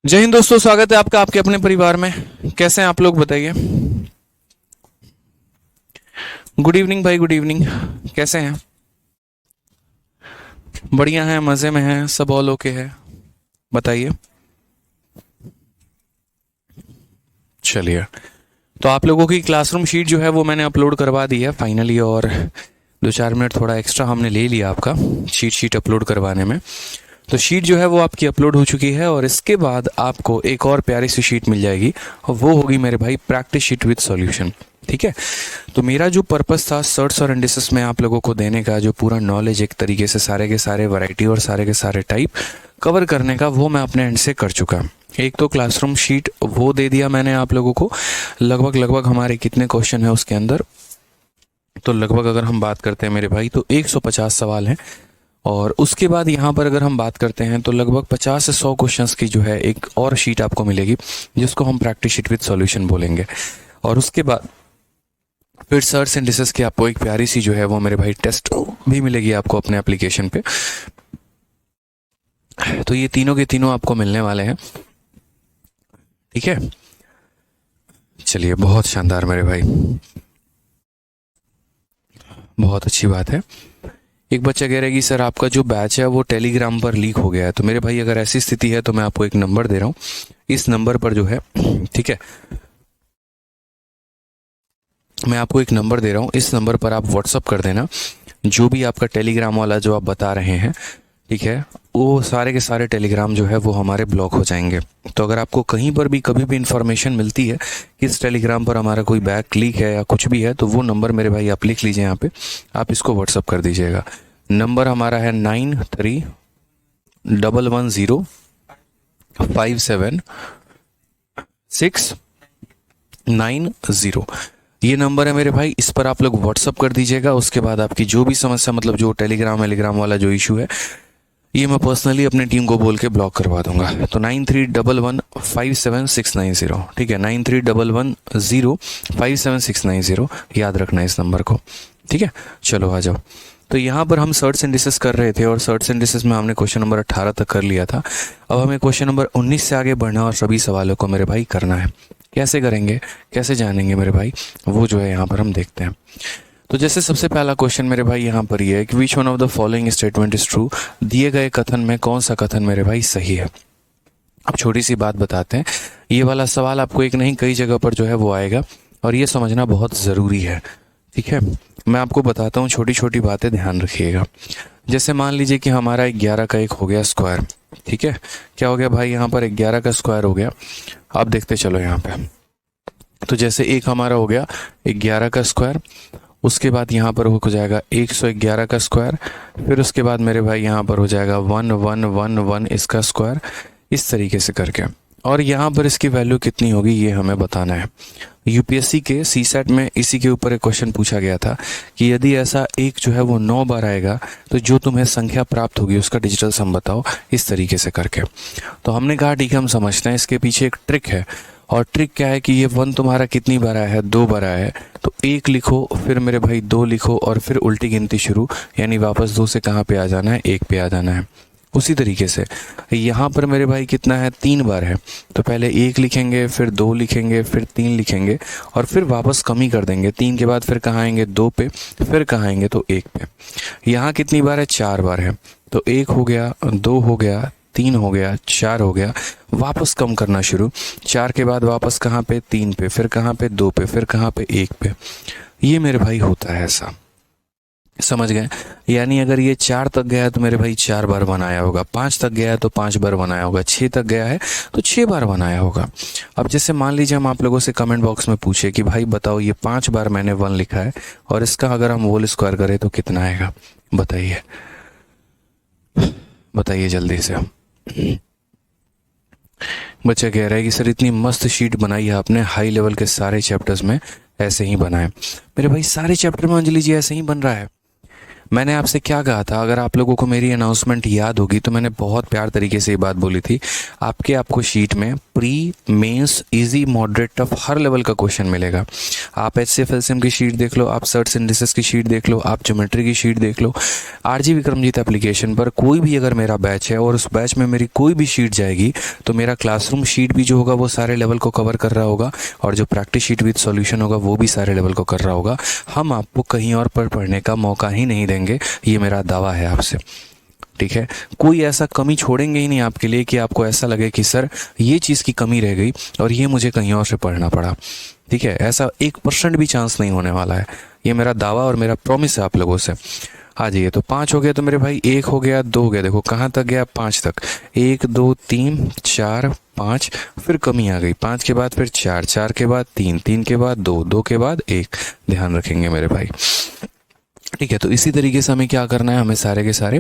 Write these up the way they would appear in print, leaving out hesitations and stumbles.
जय हिंद दोस्तों, स्वागत है आपका आपके अपने परिवार में। कैसे हैं आप लोग, बताइए। गुड इवनिंग भाई, गुड इवनिंग। कैसे हैं? बढ़िया हैं, मज़े में हैं, सब ऑल ओके है। बताइए। चलिए, तो आप लोगों की क्लासरूम शीट जो है वो मैंने अपलोड करवा दी है फाइनली, और 2-4 मिनट थोड़ा एक्स्ट्रा हमने ले लिया आपका शीट अपलोड करवाने में। तो शीट जो है वो आपकी अपलोड हो चुकी है, और इसके बाद आपको एक और प्यारी सी शीट मिल जाएगी, और वो होगी मेरे भाई प्रैक्टिस शीट विद सॉल्यूशन। ठीक है। तो मेरा जो पर्पस था सर्ट्स और इंडिसेस में आप लोगों को देने का, जो पूरा नॉलेज एक तरीके से सारे के सारे वैरायटी और सारे के सारे टाइप कवर करने का, वो मैं अपने एंड से कर चुका। एक तो क्लासरूम शीट वो दे दिया मैंने आप लोगों को। लगभग लगभग हमारे कितने क्वेश्चन है उसके अंदर, तो लगभग अगर हम बात करते हैं मेरे भाई तो 150 सवाल हैं। और उसके बाद यहाँ पर अगर हम बात करते हैं तो लगभग 50 से 100 क्वेश्चंस की जो है एक और शीट आपको मिलेगी, जिसको हम प्रैक्टिस शीट विद सॉल्यूशन बोलेंगे। और उसके बाद फिर सर्च एंड डिसेस की आपको एक प्यारी सी जो है वो मेरे भाई टेस्ट भी मिलेगी आपको अपने एप्लीकेशन पे। तो ये तीनों के तीनों आपको मिलने वाले हैं। ठीक है, चलिए, बहुत शानदार मेरे भाई, बहुत अच्छी बात है। एक बच्चा कह रहा है कि सर आपका जो बैच है वो टेलीग्राम पर लीक हो गया है। तो मेरे भाई अगर ऐसी स्थिति है तो मैं आपको एक नंबर दे रहा हूँ, इस नंबर पर जो है, ठीक है, मैं आपको एक नंबर दे रहा हूँ, इस नंबर पर आप व्हाट्सअप कर देना जो भी आपका टेलीग्राम वाला जो आप बता रहे हैं। ठीक है, वो सारे के सारे टेलीग्राम जो है वो हमारे ब्लॉक हो जाएंगे। तो अगर आपको कहीं पर भी कभी भी इंफॉर्मेशन मिलती है कि इस टेलीग्राम पर हमारा कोई बैक लीक है या कुछ भी है, तो वो नंबर मेरे भाई आप लिख लीजिए यहाँ पे, आप इसको व्हाट्सअप कर दीजिएगा। नंबर हमारा है 9311057690। ये नंबर है मेरे भाई, इस पर आप लोग व्हाट्सअप कर दीजिएगा। उसके बाद आपकी जो भी समस्या, मतलब जो टेलीग्राम वाला जो इशू है, ये मैं पर्सनली अपनी टीम को बोल के ब्लॉक करवा दूंगा। तो 9311576690, ठीक है, 9311057690, याद रखना इस नंबर को। ठीक है, चलो आ जाओ। तो यहाँ पर हम सर्च एंड डिसेस कर रहे थे, और सर्च एंड डिसेस में हमने क्वेश्चन नंबर 18 तक कर लिया था। अब हमें क्वेश्चन नंबर 19 से आगे बढ़ना और सभी सवालों को मेरे भाई करना है। कैसे करेंगे, कैसे जानेंगे मेरे भाई, वो जो है यहाँ पर हम देखते हैं। तो जैसे सबसे पहला क्वेश्चन मेरे भाई यहाँ पर ये है कि which one of the following statement is true. दिए गए कथन में कौन सा कथन मेरे भाई सही है। अब छोटी सी बात बताते हैं, ये वाला सवाल आपको एक नहीं कई जगह पर जो है वो आएगा, और ये समझना बहुत ज़रूरी है। ठीक है, मैं आपको बताता हूँ, छोटी छोटी बातें ध्यान रखिएगा। जैसे मान लीजिए कि हमारा 11 का एक हो गया स्क्वायर। ठीक है, क्या हो गया भाई, यहाँ पर 11 का स्क्वायर हो गया। आप देखते चलो यहाँ पे, तो जैसे एक हमारा हो गया 11 का स्क्वायर, उसके बाद यहाँ पर हो जाएगा 111 का स्क्वायर, फिर उसके बाद मेरे भाई यहाँ पर हो जाएगा 1111 इसका स्क्वायर, इस तरीके से करके। और यहाँ पर इसकी वैल्यू कितनी होगी ये हमें बताना है। यूपीएससी के सीसेट में इसी के ऊपर एक क्वेश्चन पूछा गया था कि यदि ऐसा एक जो है वो 9 बार आएगा तो जो तुम्हें संख्या प्राप्त होगी उसका डिजिटल सम बताओ, इस तरीके से करके। तो हमने कहा ठीक है, हम समझते हैं, इसके पीछे एक ट्रिक है। और ट्रिक क्या है कि ये 1 तुम्हारा कितनी बार आया है, 2 बार आया है, तो 1 लिखो, फिर मेरे भाई 2 लिखो, और फिर उल्टी गिनती शुरू, यानी वापस 2 से कहाँ पे आ जाना है, 1 पे आ जाना है। उसी तरीके से यहाँ पर मेरे भाई कितना है, 3 बार है, तो पहले 1 लिखेंगे, फिर 2 लिखेंगे, फिर 3 लिखेंगे, और फिर वापस कम ही कर देंगे। 3 के बाद फिर कहाँ आएंगे, 2 पे, फिर कहाँ आएंगे, तो 1 पे। यहाँ कितनी बार है, 4 बार है, तो 1 हो गया, 2 हो गया, 3 हो गया, 4 हो गया, वापस कम करना शुरू। 4 के बाद वापस कहाँ पे, 3 पे, फिर कहाँ पे, 2 पे, फिर कहाँ पे, 1 पे। ये मेरे भाई होता है ऐसा, समझ गए। यानी अगर ये 4 तक गया है तो मेरे भाई 4 बार बनाया होगा, 5 तक गया है तो 5 बार बनाया होगा, 6 तक गया है तो 6 बार बनाया होगा। अब जैसे मान लीजिए हम आप लोगों से कमेंट बॉक्स में पूछे कि भाई बताओ ये 5 बार मैंने 1 लिखा है, और इसका अगर हम होल स्क्वायर करें तो कितना आएगा, बताइए, बताइए जल्दी से। बच्चा कह रहा है कि सर इतनी मस्त शीट बनाई है आपने, हाई लेवल के सारे चैप्टर्स में ऐसे ही बनाए। मेरे भाई सारे चैप्टर में अंजलि जी ऐसे ही बन रहा है। मैंने आपसे क्या कहा था, अगर आप लोगों को मेरी अनाउंसमेंट याद होगी तो मैंने बहुत प्यार तरीके से ये बात बोली थी, आपको शीट में pre, mains, easy, moderate, tough हर लेवल का क्वेश्चन मिलेगा। आप HCF LCM की शीट देख लो, आप सर्ट्स इंडिसेस की शीट देख लो, आप ज्योमेट्री की शीट देख लो। RG विक्रमजीत एप्लीकेशन पर कोई भी अगर मेरा बैच है और उस बैच में मेरी कोई भी शीट जाएगी तो मेरा क्लासरूम शीट भी जो होगा वो सारे लेवल को कवर कर रहा होगा, और जो प्रैक्टिस शीट विद सॉल्यूशन होगा वो भी सारे लेवल को कर रहा होगा। हम आपको कहीं और पर पढ़ने का मौका ही नहीं देंगे, ये मेरा दावा है आपसे। ठीक है, कोई ऐसा कमी छोड़ेंगे ही नहीं आपके लिए कि आपको ऐसा लगे कि सर ये चीज़ की कमी रह गई और ये मुझे कहीं और से पढ़ना पड़ा। ठीक है, ऐसा 1% भी चांस नहीं होने वाला है, ये मेरा दावा और मेरा प्रॉमिस है आप लोगों से। आ जाइए, तो 5 हो गया तो मेरे भाई 1 हो गया, 2 हो गया, देखो कहाँ तक गया 5 तक, 1 2 3 4 5, फिर कमी आ गई, 5 के बाद फिर 4, 4 के बाद 3, 3 के बाद 2, 2 के बाद 1, ध्यान रखेंगे मेरे भाई। ठीक है, तो इसी तरीके से हमें क्या करना है, हमें सारे के सारे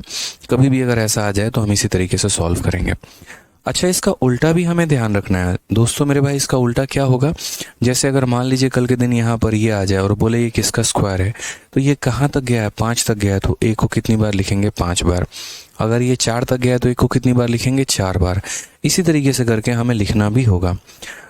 कभी भी अगर ऐसा आ जाए तो हम इसी तरीके से सॉल्व करेंगे। अच्छा, इसका उल्टा भी हमें ध्यान रखना है दोस्तों मेरे भाई। इसका उल्टा क्या होगा, जैसे अगर मान लीजिए कल के दिन यहाँ पर ये आ जाए और बोले ये किसका स्क्वायर है, तो ये कहाँ तक गया है, 5 तक गया है, तो 1 को कितनी बार लिखेंगे, 5 बार। अगर ये 4 तक गया है तो 1 को कितनी बार लिखेंगे, 4 बार। इसी तरीके से करके हमें लिखना भी होगा।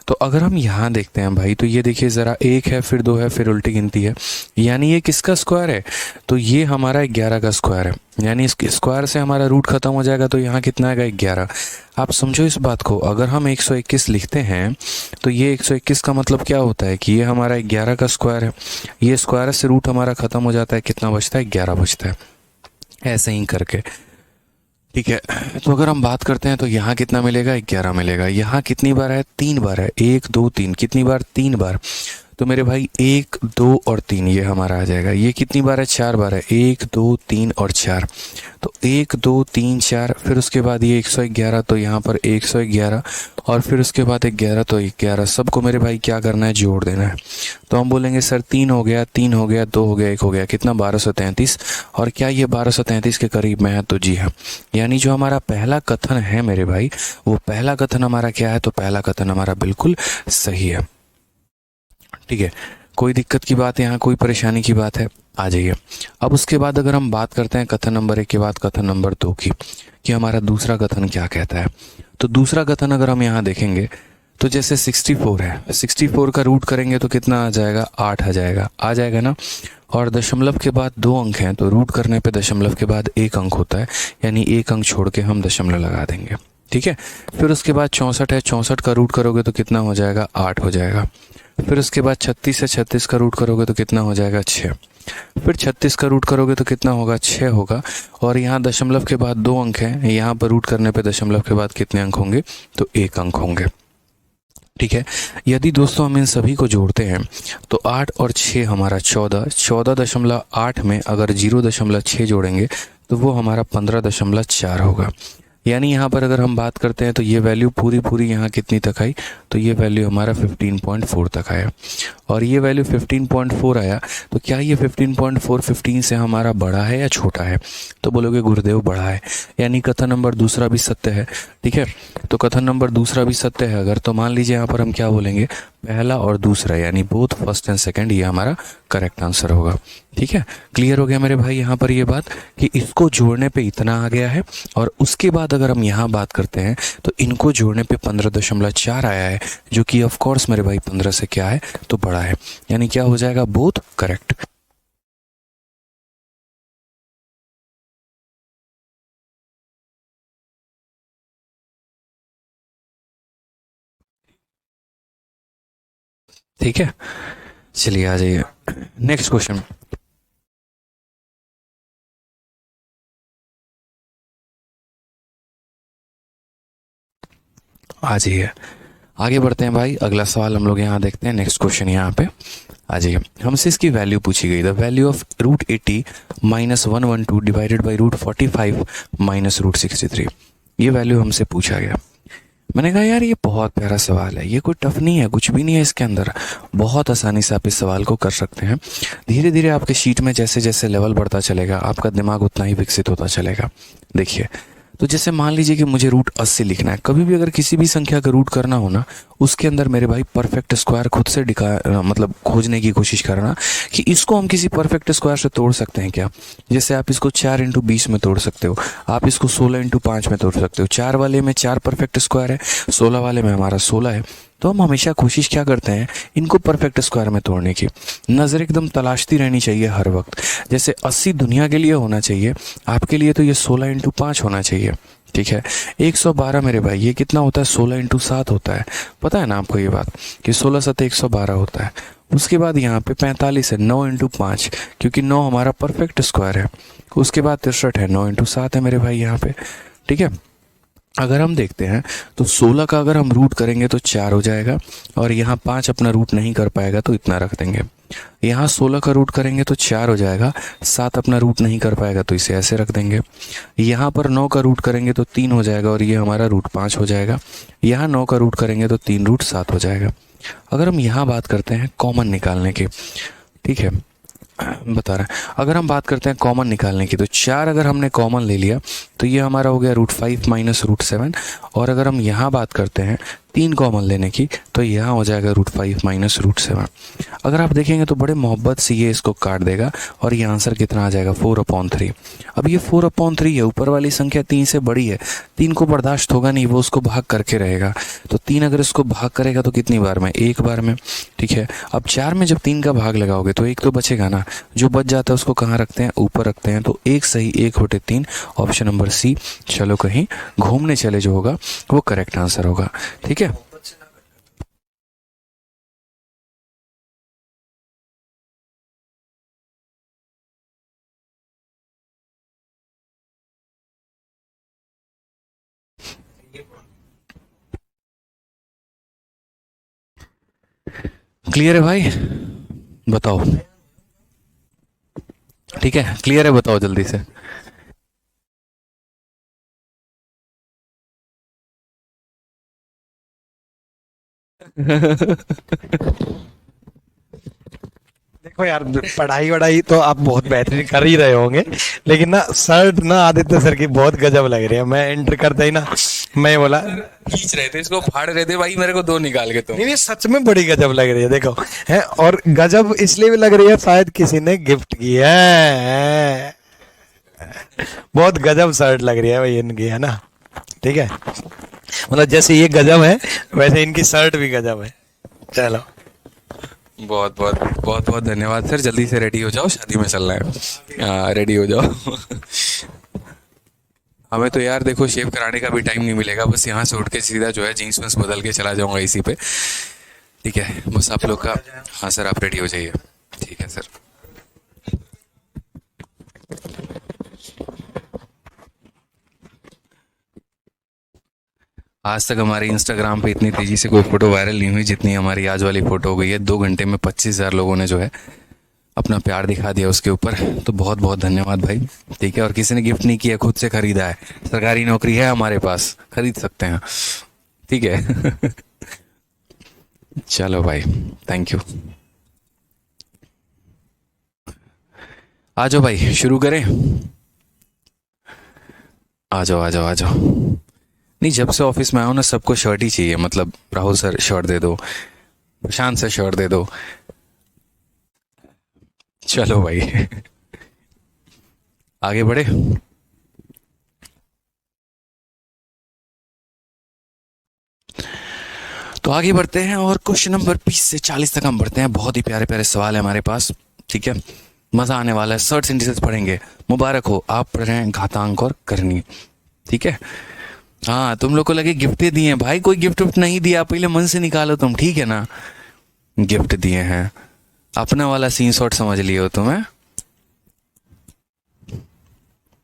तो अगर हम यहाँ देखते हैं भाई, तो ये देखिए ज़रा, 1 है, फिर 2 है, फिर उल्टी गिनती है, यानी ये किसका स्क्वायर है, तो ये हमारा 11 का स्क्वायर है। यानी इस स्क्वायर से हमारा रूट खत्म हो जाएगा, तो यहाँ कितना आएगा, 11। आप समझो इस बात को, अगर हम 121 लिखते हैं तो ये 121 का मतलब क्या होता है कि ये हमारा 11 का स्क्वायर है। ये स्क्वायर से रूट हमारा खत्म हो जाता है, कितना बचता है, 11 बचता है, ऐसे ही करके। ठीक है, तो अगर हम बात करते हैं तो यहाँ कितना मिलेगा, 11 मिलेगा। यहाँ कितनी बार है, 3 बार है, 1 2 3, कितनी बार, 3 बार। तो मेरे भाई 1 2 और 3 ये हमारा आ जाएगा। ये कितनी बार है, 4 बार है, 1 2 3 और 4। तो 1 2 3 4, फिर उसके बाद ये 111, तो यहाँ पर 111, और फिर उसके बाद 11 तो 11, सबको मेरे भाई क्या करना है, जोड़ देना है। तो हम बोलेंगे सर 3 हो गया, 3 हो गया, 2 हो गया, 1 हो गया, कितना, 1233। और क्या ये 1233 के करीब में है, तो जी हाँ। यानी जो हमारा पहला कथन है मेरे भाई, वो पहला कथन हमारा क्या है, तो पहला कथन हमारा बिल्कुल सही है। ठीक है, कोई दिक्कत की बात है यहाँ, कोई परेशानी की बात है, आ जाइए। अब उसके बाद अगर हम बात करते हैं कथन नंबर 1 के बाद कथन नंबर 2 की, कि हमारा दूसरा कथन क्या कहता है। तो दूसरा कथन अगर हम यहाँ देखेंगे तो जैसे 64 है, 64 का रूट करेंगे तो कितना आ जाएगा, 8 आ जाएगा ना। और दशमलव के बाद 2 अंक हैं, तो रूट करने पे दशमलव के बाद 1 अंक होता है, यानी 1 अंक छोड़ के हम दशमलव लगा देंगे। ठीक है, फिर उसके बाद 64 है, 64 का रूट करोगे तो कितना हो जाएगा, 8 हो जाएगा। फिर उसके बाद 36 है, 36 का रूट करोगे तो कितना हो जाएगा, 6। फिर 36 का रूट करोगे तो कितना होगा, 6 होगा। और यहाँ दशमलव के बाद 2 अंक हैं, यहाँ पर रूट करने पे दशमलव के बाद कितने अंक होंगे, तो 1 अंक होंगे। ठीक है, यदि दोस्तों हम इन सभी को जोड़ते हैं तो 8 और 6 हमारा 14, 14.8 में अगर 0.6 जोड़ेंगे तो वो हमारा 15.4 होगा। यानी यहाँ पर अगर हम बात करते हैं तो ये वैल्यू पूरी यहाँ कितनी तक आई, तो ये वैल्यू हमारा 15.4 तक आया। और ये वैल्यू 15.4 आया, तो क्या ये 15.4 15 से हमारा बड़ा है या छोटा है, तो बोलोगे गुरुदेव बड़ा है, यानी कथन नंबर दूसरा भी सत्य है। ठीक है, तो कथन नंबर दूसरा भी सत्य है अगर, तो मान लीजिए यहाँ पर हम क्या बोलेंगे, पहला और दूसरा, यानी बोथ फर्स्ट एंड सेकंड, ये हमारा करेक्ट आंसर होगा। ठीक है, क्लियर हो गया मेरे भाई यहाँ पर ये बात कि इसको जोड़ने पे इतना आ गया है, और उसके बाद अगर हम यहाँ बात करते हैं तो इनको जोड़ने पे 15.4 आया है, जो कि ऑफ कोर्स मेरे भाई 15 से क्या है, तो बड़ा है, यानी क्या हो जाएगा, बोथ करेक्ट। ठीक है, चलिए आ जाइए नेक्स्ट क्वेश्चन। आ जाइए, आगे बढ़ते हैं भाई। अगला सवाल हम लोग यहाँ देखते हैं, नेक्स्ट क्वेश्चन यहाँ पे आ जाइए। हमसे इसकी वैल्यू पूछी गई, the value of √80 minus 112 divided by √45 minus √63, ये वैल्यू हमसे पूछा गया। मैंने कहा यार ये बहुत प्यारा सवाल है, ये कोई टफ नहीं है, कुछ भी नहीं है इसके अंदर, बहुत आसानी से आप इस सवाल को कर सकते हैं। धीरे धीरे आपके शीट में जैसे जैसे लेवल बढ़ता चलेगा, आपका दिमाग उतना ही विकसित होता चलेगा। देखिए, तो जैसे मान लीजिए कि मुझे √80 लिखना है, कभी भी अगर किसी भी संख्या का रूट करना हो ना, उसके अंदर मेरे भाई परफेक्ट स्क्वायर खुद से मतलब खोजने की कोशिश करना कि इसको हम किसी परफेक्ट स्क्वायर से तोड़ सकते हैं क्या। जैसे आप इसको 4 × 20 में तोड़ सकते हो, आप इसको 16 × 5 में तोड़ सकते हो। 4 वाले में 4 परफेक्ट स्क्वायर है, 16 वाले में हमारा 16 है। तो हम हमेशा कोशिश क्या करते हैं, इनको परफेक्ट स्क्वायर में तोड़ने की नज़र एकदम तलाशती रहनी चाहिए हर वक्त। जैसे 80 दुनिया के लिए होना चाहिए, आपके लिए तो ये 16 × 5 होना चाहिए। ठीक है, 112 मेरे भाई, ये कितना होता है, 16 × 7 होता है। पता है ना आपको ये बात कि 16 × 7 112 होता है। उसके बाद यहाँ पे 45 है, 9 × 5, क्योंकि 9 हमारा परफेक्ट स्क्वायर है। उसके बाद 63 है, 9 × 7 है मेरे भाई यहाँ पे। ठीक है, अगर हम देखते हैं तो 16 का अगर हम रूट करेंगे तो 4 हो जाएगा, और यहाँ 5 अपना रूट नहीं कर पाएगा तो इतना रख देंगे। यहाँ 16 का रूट करेंगे तो 4 हो जाएगा, 7 अपना रूट नहीं कर पाएगा तो इसे ऐसे रख देंगे। यहाँ पर 9 का रूट करेंगे तो 3 हो जाएगा, और ये हमारा रूट 5 हो जाएगा। यहाँ 9 का रूट करेंगे तो 3 रूट 7 हो जाएगा। अगर हम यहाँ बात करते हैं कॉमन निकालने की, ठीक है, बता रहे हैं, अगर हम बात करते हैं कॉमन निकालने की, तो 4 अगर हमने कॉमन ले लिया तो ये हमारा हो गया √5 - √7। और अगर हम यहाँ बात करते हैं 3 कॉमन लेने की, तो यहाँ हो जाएगा √5 - √7। अगर आप देखेंगे तो बड़े मोहब्बत से ये इसको काट देगा, और ये आंसर कितना आ जाएगा, 4/3। अब ये 4/3 है, ऊपर वाली संख्या 3 से बड़ी है, 3 को बर्दाश्त होगा नहीं, वो उसको भाग करके रहेगा। तो 3 अगर इसको भाग करेगा तो कितनी बार में, एक बार में। ठीक है, अब 4 में जब 3 का भाग लगाओगे तो एक तो बचेगा ना, जो बच जाता है उसको कहाँ रखते हैं, ऊपर रखते हैं। तो एक सही 1/3, ऑप्शन नंबर सी। चलो कहीं घूमने चले जो होगा वो करेक्ट आंसर होगा। ठीक है, क्लियर है भाई, बताओ। ठीक है, क्लियर है, बताओ जल्दी से। देखो यार, पढ़ाई वढ़ाई तो आप बहुत बेहतरीन कर ही रहे होंगे, लेकिन ना शर्ट ना आदित्य सर की बहुत गजब लग रही है। मैं एंटर करता ही ना, मैं बोला खींच रहे थे इसको, फाड़ रहे थे भाई मेरे को, 2 निकाल के तुम। नहीं नहीं, सच में बड़ी गजब लग रही है। देखो है, और गजब इसलिए भी लग रही है, शायद किसी ने गिफ्ट की है। बहुत गजब शर्ट लग रही है भाई इनकी, है ना। ठीक है, मतलब जैसे ये गजब है वैसे इनकी शर्ट भी गजब है। चलो, बहुत बहुत बहुत बहुत धन्यवाद सर, जल्दी से रेडी हो जाओ, शादी में चलना है। हाँ, रेडी हो जाओ। हमें तो यार देखो शेव कराने का भी टाइम नहीं मिलेगा, बस यहाँ से उठ के सीधा जो है जीन्स वेंस बदल के चला जाऊंगा इसी पे। ठीक है, बस आप लोग का। हाँ सर, आप रेडी हो जाइए। ठीक है सर। आज तक हमारे इंस्टाग्राम पे इतनी तेजी से कोई फोटो वायरल नहीं हुई जितनी हमारी आज वाली फोटो हो गई है। 2 घंटे में 25,000 लोगों ने जो है अपना प्यार दिखा दिया उसके ऊपर, तो बहुत बहुत धन्यवाद भाई। ठीक है, और किसी ने गिफ्ट नहीं किया, खुद से खरीदा है। सरकारी नौकरी है हमारे पास, खरीद सकते हैं। ठीक है। चलो भाई, थैंक यू। आ जाओ भाई, शुरू करें। आ जाओ आ जाओ आ जाओ। नहीं, जब से ऑफिस में आया हूं ना, सबको शर्ट ही चाहिए। मतलब राहुल सर शर्ट दे दो, प्रशांत सर शर्ट दे दो। चलो भाई। आगे बढ़े। तो आगे बढ़ते हैं, और क्वेश्चन नंबर 20 से 40 तक हम बढ़ते हैं। बहुत ही प्यारे प्यारे सवाल है हमारे पास। ठीक है, मजा आने वाला है। सर्च इंडिसेस पढ़ेंगे, मुबारक हो, आप पढ़ रहे हैं घातांक और करनी। ठीक है, हाँ, तुम लोग को लगे गिफ्ट दिए भाई, कोई गिफ्ट विफ्ट नहीं दिया, पहले मन से निकालो तुम। ठीक है ना, गिफ्ट दिए हैं, अपना वाला सीन शॉट समझ लिए हो तुम्हें।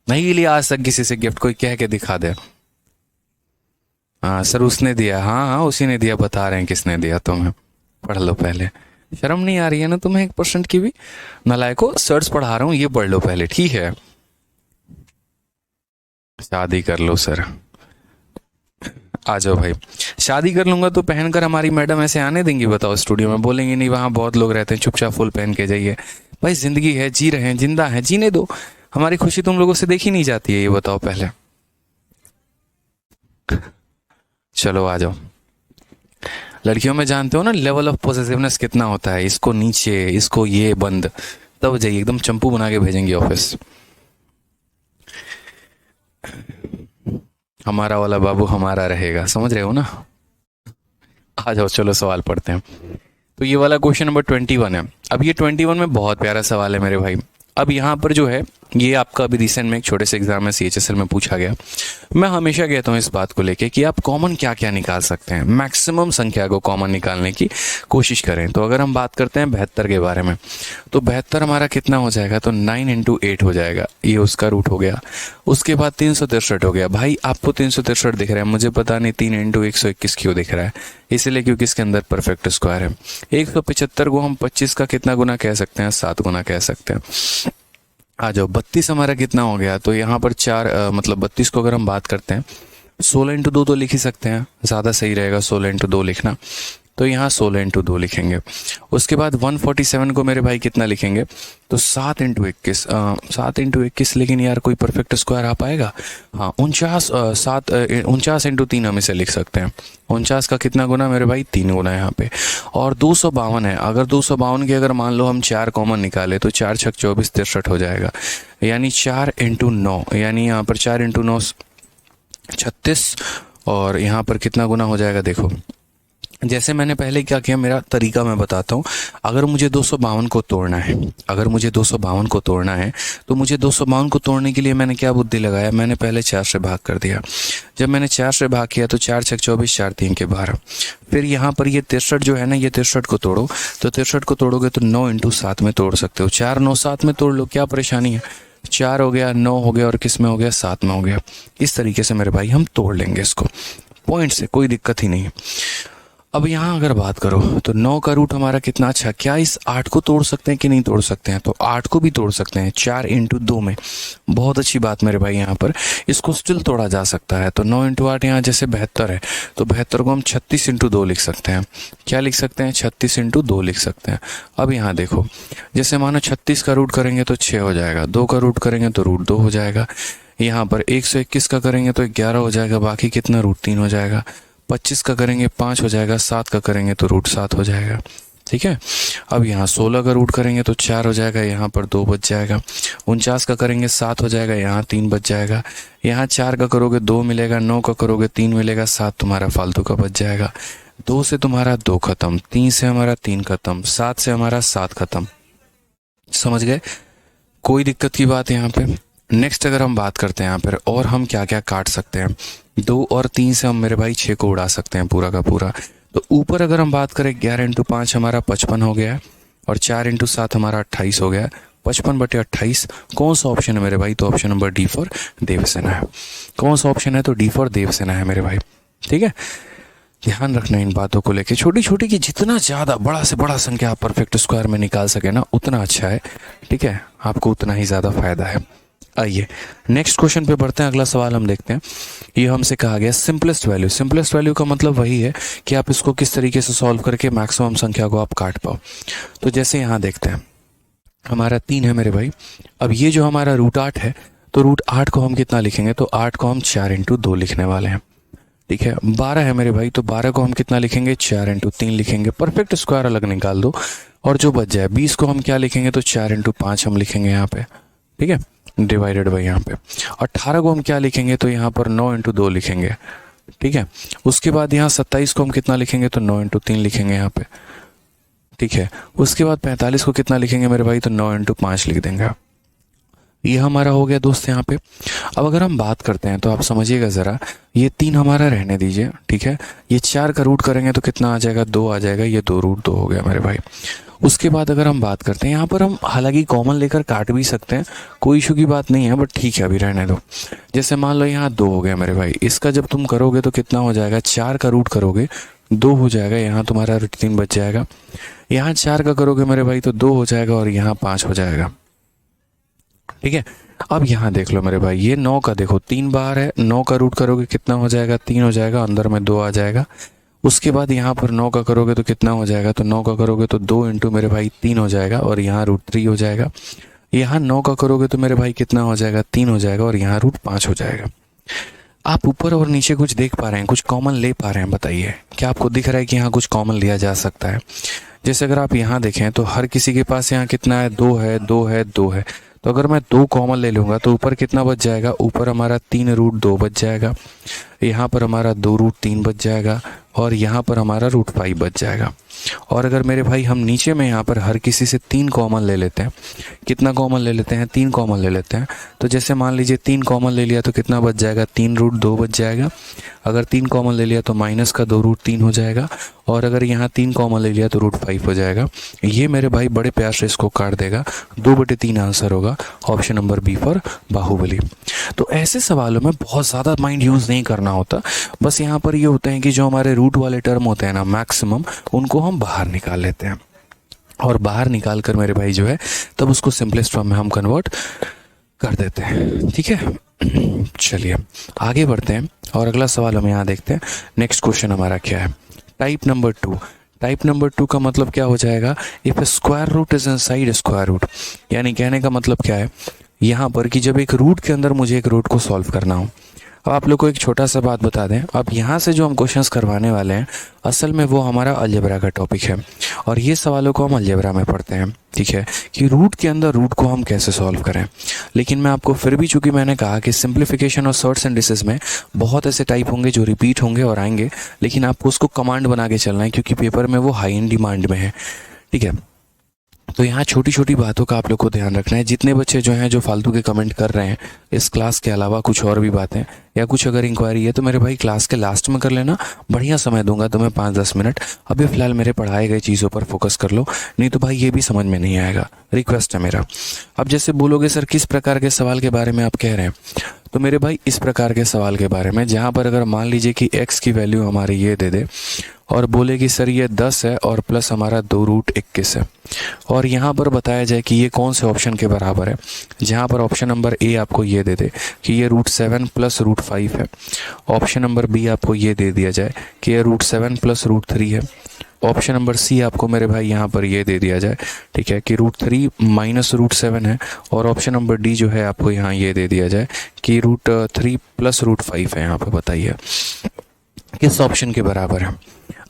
नहीं लिया आज तक किसी से गिफ्ट, कोई कह के दिखा दे। हाँ सर, उसने दिया, हाँ हाँ उसी ने दिया, बता रहे हैं किसने दिया तुम्हें। पढ़ लो पहले, शर्म नहीं आ रही है ना तुम्हें 1% की भी। नालायको, सर्च पढ़ा रहा हूँ, ये पढ़ लो पहले। ठीक है, शादी कर लो सर। आ जाओ भाई। शादी कर लूंगा तो पहनकर हमारी मैडम ऐसे आने देंगी, बताओ स्टूडियो में? बोलेंगे नहीं, वहां बहुत लोग रहते हैं, चुपचाप फुल पहन के जाइए। भाई जिंदगी है, जी रहे हैं, जिंदा है, जीने दो। हमारी खुशी तुम लोगों से देखी नहीं जाती है, ये बताओ पहले। चलो आ जाओ। लड़कियों में जानते हो ना लेवल ऑफ पॉसेसिवनेस कितना होता है, इसको नीचे, इसको ये बंद, तब जाइए एकदम चंपू बना के भेजेंगे ऑफिस। हमारा वाला बाबू हमारा रहेगा, समझ रहे हो ना। आ जाओ चलो सवाल पढ़ते हैं। तो ये वाला क्वेश्चन नंबर 21 है। अब ये 21 में बहुत प्यारा सवाल है मेरे भाई। अब यहाँ पर जो है ये आपका अभी रिसेंट में एक छोटे से एग्जाम में CHSL में पूछा गया। मैं हमेशा कहता हूँ इस बात को लेके कि आप कॉमन क्या क्या निकाल सकते हैं, मैक्सिमम संख्या को कॉमन निकालने की कोशिश करें। तो अगर हम बात करते हैं 72 के बारे में, तो 72 हमारा कितना हो जाएगा, तो 9 इंटू 8 हो जाएगा, ये उसका रूट हो गया। उसके बाद 363 हो गया। भाई आपको 363 दिख रहा है, मुझे पता नहीं 3 इंटू 121 क्यों दिख रहा है, इसलिए क्योंकि इसके अंदर परफेक्ट स्क्वायर है। 175 को हम 25 का कितना गुना कह सकते हैं, 7 गुना कह सकते हैं। आ जाओ 32 हमारा कितना हो गया, तो यहाँ पर 4 मतलब 32 को अगर हम बात करते हैं 16 इंटू 2 तो लिख ही सकते हैं, ज़्यादा सही रहेगा 16 इंटू 2 लिखना। तो यहाँ 16 इंटू 2 लिखेंगे। उसके बाद 147 को मेरे भाई कितना लिखेंगे, तो 7 इंटू 21, 7 इंटू 21, लेकिन यार कोई परफेक्ट स्क्वायर आ पाएगा। हाँ 49 इंटू 3 हम इसे लिख सकते हैं। 49 का कितना गुना मेरे भाई, 3 गुना यहाँ पे। और 252 है, अगर 252 के अगर मान लो हम 4 कॉमन निकाले तो 4 छक 24 63 हो जाएगा, यानी 4 इंटू 9, यानी यहाँ पर 4 इंटू 9 36, और यहाँ पर कितना गुना हो जाएगा देखो। जैसे मैंने पहले क्या किया, मेरा तरीका मैं बताता हूँ। अगर मुझे 252 को तोड़ना है, अगर मुझे 252 को तोड़ना है, तो मुझे 252 को तोड़ने के लिए मैंने क्या बुद्धि लगाया, मैंने पहले 4 से भाग कर दिया। जब मैंने 4 से भाग किया तो 4 छक 24, 4 3 के 12। फिर यहाँ पर ये 63 जो है ना, ये 63 को तोड़ो, तो 63 को तोड़ोगे तो 9 इंटू 7 में तोड़ सकते हो। 4 9 7 में तोड़ लो, क्या परेशानी है। 4 हो गया, 9 हो गया, और किस में हो गया, 7 में हो गया। इस तरीके से मेरे भाई हम तोड़ लेंगे इसको पॉइंट से, कोई दिक्कत ही नहीं। अब यहाँ अगर बात करो तो 9 का रूट हमारा कितना, अच्छा क्या इस 8 को तोड़ सकते हैं कि नहीं तोड़ सकते हैं, तो 8 को भी तोड़ सकते हैं 4 इंटू 2 में। बहुत अच्छी बात मेरे भाई, यहाँ पर इसको स्टिल तोड़ा जा सकता है। तो 9 इंटू 8 यहाँ जैसे 72 है, तो 72 को हम 36 इंटू 2 लिख सकते हैं। क्या लिख सकते हैं, 36 इंटू 2 लिख सकते हैं। अब यहाँ देखो, जैसे मानो 36 का रूट करेंगे तो 6 हो जाएगा, 2 का रूट करेंगे तो रूट 2 हो जाएगा। यहाँ पर 121 का करेंगे तो 11 हो जाएगा, बाकी कितना, रूट 3 हो जाएगा। 25 का करेंगे 5 हो जाएगा, 7 का करेंगे तो रूट 7 हो जाएगा। ठीक है। अब यहाँ 16 का रूट करेंगे तो 4 हो जाएगा, यहाँ पर 2 बच जाएगा। 49 का करेंगे 7 हो जाएगा, यहाँ 3 बच जाएगा। यहाँ 4 का करोगे 2 मिलेगा, 9 का करोगे 3 मिलेगा, 7 तुम्हारा फालतू का बच जाएगा। 2 से तुम्हारा 2 खत्म, 3 से हमारा 3 खत्म, 7 से हमारा 7 खत्म। समझ गए, कोई दिक्कत की बात यहाँ पे। नेक्स्ट अगर हम बात करते हैं यहाँ पर और हम क्या क्या काट सकते हैं, 2 और 3 से हम मेरे भाई 6 को उड़ा सकते हैं पूरा का पूरा। तो ऊपर अगर हम बात करें 11 इंटू 5 हमारा 55 हो गया है, और 4 इंटू 7 हमारा 28 हो गया है। 55/28 कौन सा ऑप्शन है मेरे भाई, तो option number D for Devsena है। कौन सा ऑप्शन है, तो डी फॉर देवसेना है मेरे भाई। ठीक है, ध्यान रखना इन बातों को लेके, छोटी छोटी की जितना ज़्यादा बड़ा से बड़ा संख्या आप परफेक्ट स्क्वायर में निकाल सके ना, उतना अच्छा है। ठीक है, आपको उतना ही ज़्यादा फायदा है। आइए नेक्स्ट क्वेश्चन पे बढ़ते हैं। अगला सवाल हम देखते हैं। ये हमसे कहा गया सिंपलेस्ट वैल्यू। सिंपलेस्ट वैल्यू का मतलब वही है कि आप इसको किस तरीके से सॉल्व करके मैक्सिमम संख्या को आप काट पाओ। तो जैसे यहाँ देखते हैं, हमारा 3 है मेरे भाई। अब ये जो हमारा रूट 8 है, तो रूट 8 को हम कितना लिखेंगे, तो 8 को हम 4 इंटू 2 लिखने वाले हैं। ठीक है, 12 है मेरे भाई, तो 12 को हम कितना लिखेंगे, 4 इंटू 3 लिखेंगे। परफेक्ट स्क्वायर अलग निकाल दो, और जो बच जाए 20 को हम क्या लिखेंगे, तो 4 इंटू 5 हम लिखेंगे यहाँ पे। ठीक है, डिवाइडेड बाई यहाँ पे। 18 को हम क्या लिखेंगे, तो यहाँ पर 9 इंटू 2 लिखेंगे। ठीक है, उसके बाद यहाँ 27 को हम कितना लिखेंगे, तो 9 इंटू 3 लिखेंगे यहाँ पे। ठीक है, उसके बाद 45 को कितना लिखेंगे मेरे भाई, तो 9 इंटू 5 लिख देंगे। ये हमारा हो गया दोस्त यहाँ पे। अब अगर हम बात करते हैं तो आप समझिएगा ज़रा, ये 3 हमारा रहने दीजिए। ठीक है, ये 4 का रूट करेंगे तो कितना आ जाएगा, 2 आ जाएगा। ये 2 रूट 2 हो गया मेरे भाई। उसके बाद अगर हम बात करते हैं, यहाँ पर हम हालांकि कॉमन लेकर काट भी सकते हैं, कोई इशू की बात नहीं है, बट ठीक है अभी रहने दो। जैसे मान लो यहाँ 2 हो गया मेरे भाई, इसका जब तुम करोगे तो कितना हो जाएगा, 4 का रूट करोगे 2 हो जाएगा, यहाँ तुम्हारा रूट 3 बच जाएगा। यहाँ 4 का करोगे मेरे भाई तो 2 हो जाएगा, और यहाँ 5 हो जाएगा। ठीक है, अब यहाँ देख लो मेरे भाई, ये 9 का देखो 3 बार है, 9 का रूट करोगे कितना हो जाएगा, 3 हो जाएगा, अंदर में 2 आ जाएगा। उसके बाद यहाँ पर 9 का करोगे तो कितना हो जाएगा, तो 9 का करोगे तो 2 इंटू मेरे भाई 3 हो जाएगा, और यहाँ रूट 3 हो जाएगा। यहाँ 9 का करोगे तो मेरे भाई कितना हो जाएगा, 3 हो जाएगा, और यहाँ रूट 5 हो जाएगा। आप ऊपर और नीचे कुछ देख पा रहे हैं, कुछ कॉमन ले पा रहे हैं? बताइए, क्या आपको दिख रहा है कि यहाँ कुछ कॉमन लिया जा सकता है? जैसे अगर आप यहाँ देखें तो हर किसी के पास यहाँ कितना है, 2 है, 2 है, 2 है। तो अगर मैं 2 कॉमन ले लूँगा तो ऊपर कितना बच जाएगा? ऊपर हमारा 3√2 बच जाएगा, यहाँ पर हमारा 2√3 बच जाएगा, और यहाँ पर हमारा √5 बच जाएगा। और अगर मेरे भाई हम नीचे में यहाँ पर हर किसी से 3 कॉमन ले लेते हैं, कितना कॉमन ले लेते हैं? 3 कॉमन ले लेते हैं। तो जैसे मान लीजिए 3 कॉमन ले लिया तो कितना बच जाएगा? 3√2 बच जाएगा। अगर 3 कॉमन ले लिया तो माइनस का 2√3 हो जाएगा, और अगर यहाँ 3 कॉमन ले लिया तो √5 हो जाएगा। ये मेरे भाई बड़े प्यार से इसको काट देगा, 2/3 आंसर होगा, option number B for Baahubali. तो ऐसे सवालों में बहुत ज़्यादा माइंड यूज़ नहीं करना होता, बस यहाँ पर ये होता है कि जो हमारे रूट वाले टर्म होते हैं ना मैक्सिमम, उनको हम बाहर निकाल लेते हैं, और बाहर निकाल कर मेरे भाई जो है तब उसको सिंपलेस्ट फॉर्म में हम कन्वर्ट कर देते हैं। ठीक है, चलिए आगे बढ़ते हैं और अगला सवाल हम यहाँ देखते हैं। नेक्स्ट क्वेश्चन हमारा क्या है? Type number 2। टाइप नंबर 2 का मतलब क्या हो जाएगा? If square root is inside square root, यानी कहने का मतलब क्या है यहाँ पर कि जब एक रूट के अंदर मुझे एक रूट को सॉल्व करना हो। अब आप लोग को एक छोटा सा बात बता दें, अब यहाँ से जो हम क्वेश्चंस करवाने वाले हैं असल में वो हमारा अलजेब्रा का टॉपिक है, और ये सवालों को हम अलजेब्रा में पढ़ते हैं। ठीक है, कि रूट के अंदर रूट को हम कैसे सॉल्व करें। लेकिन मैं आपको फिर भी, चूंकि मैंने कहा कि सिंप्लीफिकेशन और शॉर्ट्स एंड डिसेस में बहुत ऐसे टाइप होंगे जो रिपीट होंगे और आएंगे, लेकिन आपको उसको कमांड बना के चलना है, क्योंकि पेपर में वो हाई इन डिमांड में है। ठीक है, तो यहाँ छोटी छोटी बातों का आप लोग को ध्यान रखना है। जितने बच्चे जो हैं जो फालतू के कमेंट कर रहे हैं इस क्लास के अलावा कुछ और भी बातें या कुछ अगर इंक्वायरी है तो मेरे भाई क्लास के लास्ट में कर लेना, बढ़िया समय दूंगा तुम्हें 5-10 मिनट। अभी फ़िलहाल मेरे पढ़ाए गए चीज़ों पर फोकस कर लो, नहीं तो भाई ये भी समझ में नहीं आएगा, रिक्वेस्ट है मेरा। अब जैसे बोलोगे सर किस प्रकार के सवाल के बारे में आप कह रहे हैं, तो मेरे भाई इस प्रकार के सवाल के बारे में जहाँ पर अगर मान लीजिए कि x की वैल्यू हमारी ये दे दे और बोले कि सर ये 10 है और प्लस हमारा 2√21 है, और यहाँ पर बताया जाए कि ये कौन से ऑप्शन के बराबर है, जहाँ पर ऑप्शन नंबर ए आपको ये दे दे कि ये √7 प्लस √5 है, ऑप्शन नंबर बी आपको ये दे दिया जाए कि ये √7 प्लस √3 है, ऑप्शन नंबर सी आपको मेरे भाई यहाँ पर ये दे दिया जाए, ठीक है, कि √3 माइनस √7 है, और ऑप्शन नंबर डी जो है आपको यहाँ ये दे दिया जाए कि √3 प्लस √5 है। यहाँ पे बताइए किस ऑप्शन के बराबर है।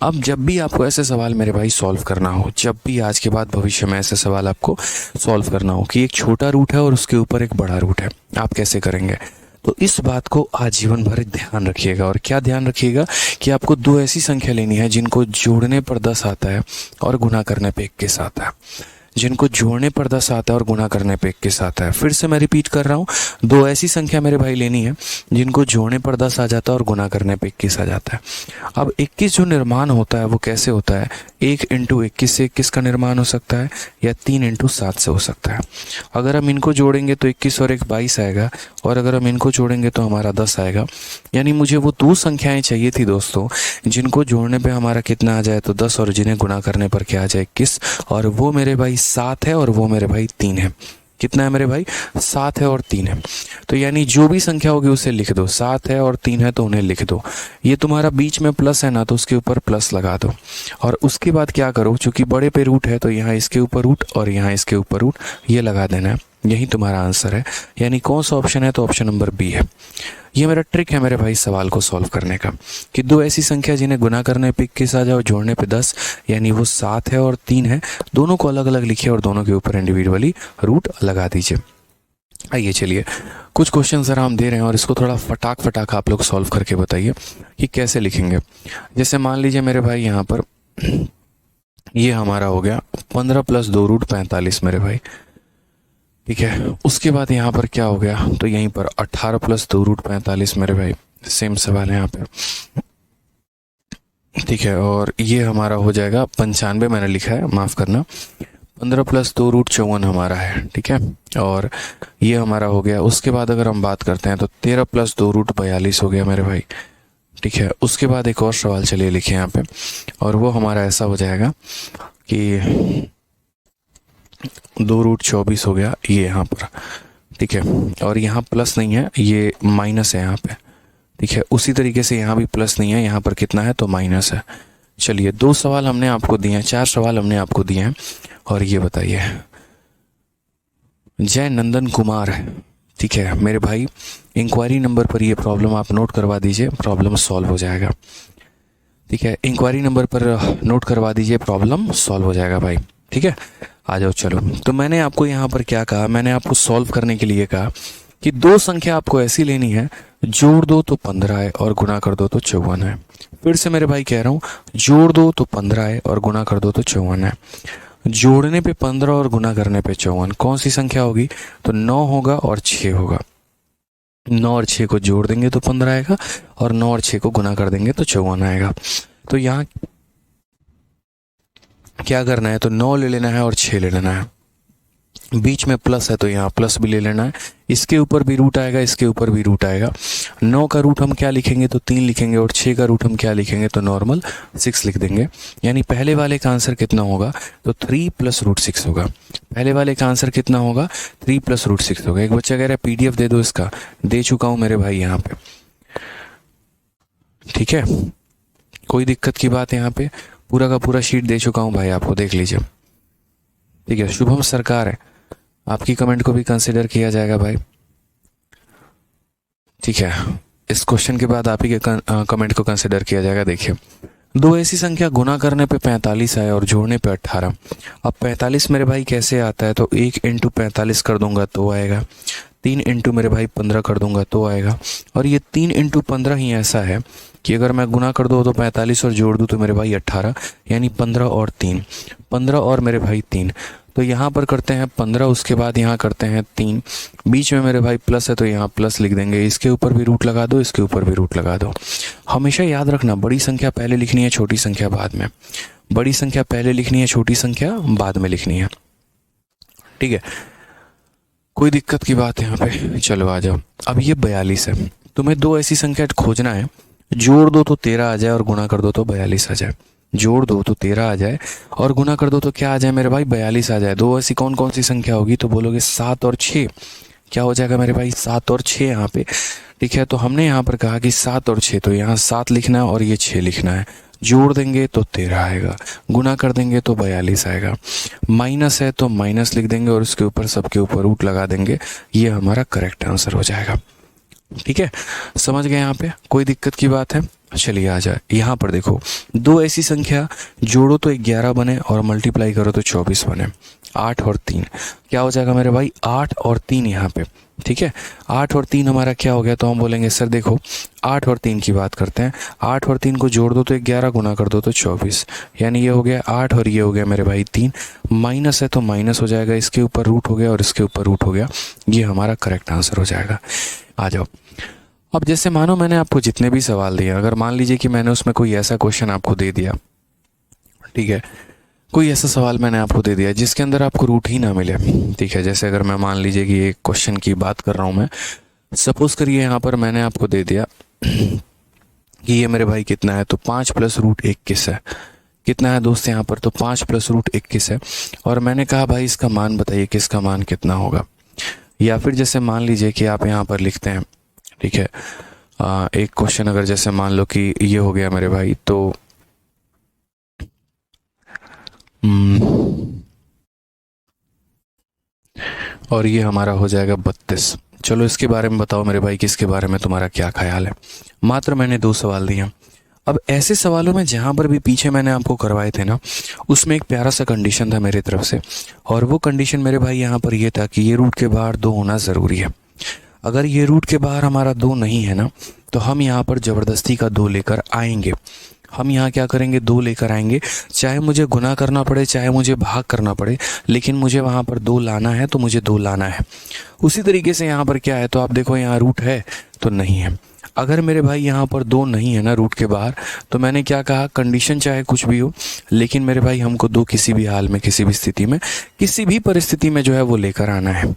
अब जब भी आपको ऐसे सवाल मेरे भाई सॉल्व करना हो, जब भी आज के बाद भविष्य में ऐसे सवाल आपको सॉल्व करना हो कि एक छोटा रूट है और उसके ऊपर एक बड़ा रूट है, आप कैसे करेंगे, तो इस बात को आजीवन भर ध्यान रखिएगा। और क्या ध्यान रखिएगा कि आपको 2 ऐसी संख्या लेनी है जिनको जोड़ने पर 10 आता है और गुना करने पे 21 आता है, जिनको जोड़ने पर 10 आता है और गुना करने पे 21 आता है। फिर से मैं रिपीट कर रहा हूँ, 2 ऐसी संख्या मेरे भाई लेनी है जिनको जोड़ने पर 10 आ जाता है और गुना करने पे 21 आ जाता है। अब 21 जो निर्माण होता है वो कैसे होता है? 1 × 21 से 21 का निर्माण हो सकता है, या 3 × 7 से हो सकता है। अगर हम इनको जोड़ेंगे तो 21 और 1 22 आएगा, और अगर हम इनको जोड़ेंगे तो हमारा 10 आएगा। यानी मुझे वो 2 संख्याएं चाहिए थी दोस्तों जिनको जोड़ने पे हमारा कितना आ जाए तो 10, और जिन्हें गुना करने पर क्या आ जाए 21, और वो मेरे भाई 7 है और वो मेरे भाई 3 है। कितना है मेरे भाई? 7 है और 3 है। तो यानी जो भी संख्या होगी उसे लिख दो, 7 है और 3 है तो उन्हें लिख दो। ये तुम्हारा बीच में प्लस है ना, तो उसके ऊपर प्लस लगा दो, और उसके बाद क्या करो, चूंकि बड़े पे रूट है तो यहाँ इसके ऊपर रूट और यहाँ इसके ऊपर रूट ये लगा देना है। यही तुम्हारा आंसर है। यानी कौन सा ऑप्शन है? तो ऑप्शन नंबर बी है। ये मेरा ट्रिक है मेरे भाई सवाल को सॉल्व करने का, कि 2 ऐसी संख्या जिन्हें गुना करने पे 21 आ जाए और जोड़ने पे 10, यानी वो 7 है और 3 है, दोनों को अलग अलग लिखिए और दोनों के ऊपर इंडिविजुअली रूट लगा दीजिए। आइए चलिए कुछ क्वेश्चन जरा हम दे रहे हैं और इसको थोड़ा फटाक आप लोग सॉल्व करके बताइए कि कैसे लिखेंगे। जैसे मान लीजिए मेरे भाई यहाँ पर ये हमारा हो गया 15 + 2√45 मेरे भाई, ठीक है। उसके बाद यहाँ पर क्या हो गया, तो यहीं पर 18 + 2√45 मेरे भाई, सेम सवाल है यहाँ पे, ठीक है। और ये हमारा हो जाएगा 95, मैंने लिखा है माफ़ करना, 15 + 2√54 हमारा है, ठीक है। और ये हमारा हो गया। उसके बाद अगर हम बात करते हैं तो 13 + 2√42 हो गया मेरे भाई, ठीक है। उसके बाद एक और सवाल चलिए लिखे यहाँ पे, और वो हमारा ऐसा हो जाएगा कि 2√24 हो गया ये यहाँ पर, ठीक है। और यहाँ प्लस नहीं है, ये माइनस है यहाँ पे, ठीक है। उसी तरीके से यहाँ भी प्लस नहीं है, यहाँ पर कितना है तो माइनस है। चलिए 2 सवाल हमने आपको दिए हैं, 4 सवाल हमने आपको दिए हैं। और ये बताइए जय नंदन कुमार है, ठीक है मेरे भाई, इंक्वायरी नंबर पर ये प्रॉब्लम आप नोट करवा दीजिए, प्रॉब्लम सॉल्व हो जाएगा। ठीक है, इंक्वायरी नंबर पर नोट करवा दीजिए, प्रॉब्लम सॉल्व हो जाएगा भाई। ठीक है, आ जाओ चलो। तो मैंने आपको यहाँ पर क्या कहा, मैंने आपको सॉल्व करने के लिए कहा कि दो संख्या आपको ऐसी लेनी है, जोड़ दो तो 15 है और गुना कर दो तो 54 है। फिर से मेरे भाई कह रहा हूँ, जोड़ दो तो 15 है और गुना कर दो तो 54 है। जोड़ने पे 15 और गुना करने पे 54, कौन सी संख्या होगी? तो 9 होगा और 6 होगा। 9 और 6 को जोड़ देंगे तो 15 आएगा और 9 और 6 को गुना कर देंगे तो 54 आएगा। तो यहाँ क्या करना है, तो 9 ले लेना है और 6 ले लेना है, बीच में प्लस है तो यहाँ प्लस भी ले लेना है, इसके ऊपर भी रूट आएगा, इसके ऊपर भी रूट आएगा। 9 का रूट हम क्या लिखेंगे, तो 3 लिखेंगे, और 6 का रूट हम क्या लिखेंगे, तो नॉर्मल 6 लिख देंगे। यानी पहले वाले का आंसर कितना होगा, तो 3 + √6 होगा। पहले वाले का आंसर कितना होगा, 3 + √6 होगा। एक बच्चा कह रहा है PDF दे दो इसका, दे चुका हूँ मेरे भाई यहाँ पे। ठीक है, कोई दिक्कत की बात है, यहाँ पे पूरा का पूरा शीट दे चुका हूँ भाई, आपको देख लीजिए। ठीक है, शुभम सरकार है, आपकी कमेंट को भी कंसिडर किया जाएगा भाई। ठीक है, इस क्वेश्चन के बाद आप ही के कमेंट को कंसिडर किया जाएगा। देखिए, दो ऐसी संख्या गुना करने पे 45 आए और जोड़ने पे 18। अब 45 मेरे भाई कैसे आता है, तो 1 × 45 कर दूंगा तो आएगा, 3 × मेरे भाई 15 कर दूंगा तो आएगा। और ये 3 × 15 ही ऐसा है कि अगर मैं गुना कर दूँ तो 45 और जोड़ दूँ तो मेरे भाई 18, यानी 15 और 3, 15 और मेरे भाई 3। तो यहाँ पर करते हैं 15, उसके बाद यहाँ करते हैं 3, बीच में मेरे भाई प्लस है तो यहाँ प्लस लिख देंगे, इसके ऊपर भी रूट लगा दो, इसके ऊपर भी रूट लगा दो। हमेशा याद रखना, बड़ी संख्या पहले लिखनी है, छोटी संख्या बाद में। बड़ी संख्या पहले लिखनी है, छोटी संख्या बाद में लिखनी है। ठीक है, कोई दिक्कत की बात है यहाँ पे? चलो आ जाओ। अब ये 42 है, तुम्हें दो ऐसी संख्या खोजना है, जोड़ दो तो 13 आ जाए और गुना कर दो तो 42 आ जाए। जोड़ दो तो 13 आ जाए और गुना कर दो तो क्या आ जाए मेरे भाई, 42 आ जाए। दो ऐसी कौन कौन सी संख्या होगी, तो बोलोगे 7 और 6। क्या हो जाएगा मेरे भाई, 7 और 6 यहाँ पे। ठीक है, तो हमने यहाँ पर कहा कि 7 और 6, तो यहाँ 7 लिखना है और ये 6 लिखना है। जोड़ देंगे तो 13 आएगा, गुना कर देंगे तो 42 आएगा, माइनस है तो माइनस लिख देंगे और उसके ऊपर सबके ऊपर रूट लगा देंगे, ये हमारा करेक्ट आंसर हो जाएगा। ठीक है, समझ गए यहाँ पे? कोई दिक्कत की बात है? चलिए आ जाए। यहाँ पर देखो, दो ऐसी संख्या जोड़ो तो 11 बने और मल्टीप्लाई करो तो 24 बने। 8 और 3 क्या हो जाएगा मेरे भाई, 8 और 3 यहाँ पे। ठीक है, 8 और 3 हमारा क्या हो गया, तो हम बोलेंगे सर देखो 8 और 3 की बात करते हैं। 8 और 3 को जोड़ दो तो 11, गुना कर दो तो 24, यानी ये हो गया 8 और ये हो गया मेरे भाई 3। माइनस है तो माइनस हो जाएगा, इसके ऊपर रूट हो गया और इसके ऊपर रूट हो गया, ये हमारा करेक्ट आंसर हो जाएगा। आ जाओ। अब जैसे मानो मैंने आपको जितने भी सवाल दिए, अगर मान लीजिए कि मैंने उसमें कोई ऐसा क्वेश्चन आपको दे दिया, ठीक है, कोई ऐसा सवाल मैंने आपको दे दिया जिसके अंदर आपको रूट ही ना मिले। ठीक है, जैसे अगर मैं मान लीजिए कि एक क्वेश्चन की बात कर रहा हूँ मैं, सपोज करिए यहाँ पर मैंने आपको दे दिया कि ये मेरे भाई कितना है, तो 5 + √21 है। कितना है दोस्त यहाँ पर, तो 5 + √21 है। और मैंने कहा भाई इसका मान बताइए कि इसका मान कितना होगा। या फिर जैसे मान लीजिए कि आप यहाँ पर लिखते हैं, ठीक है, एक क्वेश्चन अगर जैसे मान लो कि ये हो गया मेरे भाई, तो और ये हमारा हो जाएगा 32। चलो इसके बारे में बताओ मेरे भाई कि इसके बारे में तुम्हारा क्या ख्याल है। मात्र मैंने 2 सवाल दिए। अब ऐसे सवालों में जहाँ पर भी पीछे मैंने आपको करवाए थे ना, उसमें एक प्यारा सा कंडीशन था मेरी तरफ से, और वो कंडीशन मेरे भाई यहाँ पर ये था कि ये रूट के बाहर 2 होना ज़रूरी है। अगर ये रूट के बाहर हमारा 2 नहीं है ना, तो हम यहाँ पर ज़बरदस्ती का 2 लेकर आएंगे। हम यहाँ क्या करेंगे, 2 लेकर आएंगे, चाहे मुझे गुना करना पड़े, चाहे मुझे भाग करना पड़े, लेकिन मुझे वहाँ पर 2 लाना है, तो मुझे 2 लाना है। उसी तरीके से यहाँ पर क्या है, तो आप देखो यहाँ रूट है तो नहीं है। अगर मेरे भाई यहाँ पर 2 नहीं है ना रूट के बाहर, तो मैंने क्या कहा, कंडीशन चाहे कुछ भी हो, लेकिन मेरे भाई हमको 2 किसी भी हाल में, किसी भी स्थिति में, किसी भी परिस्थिति में जो है वो लेकर आना है।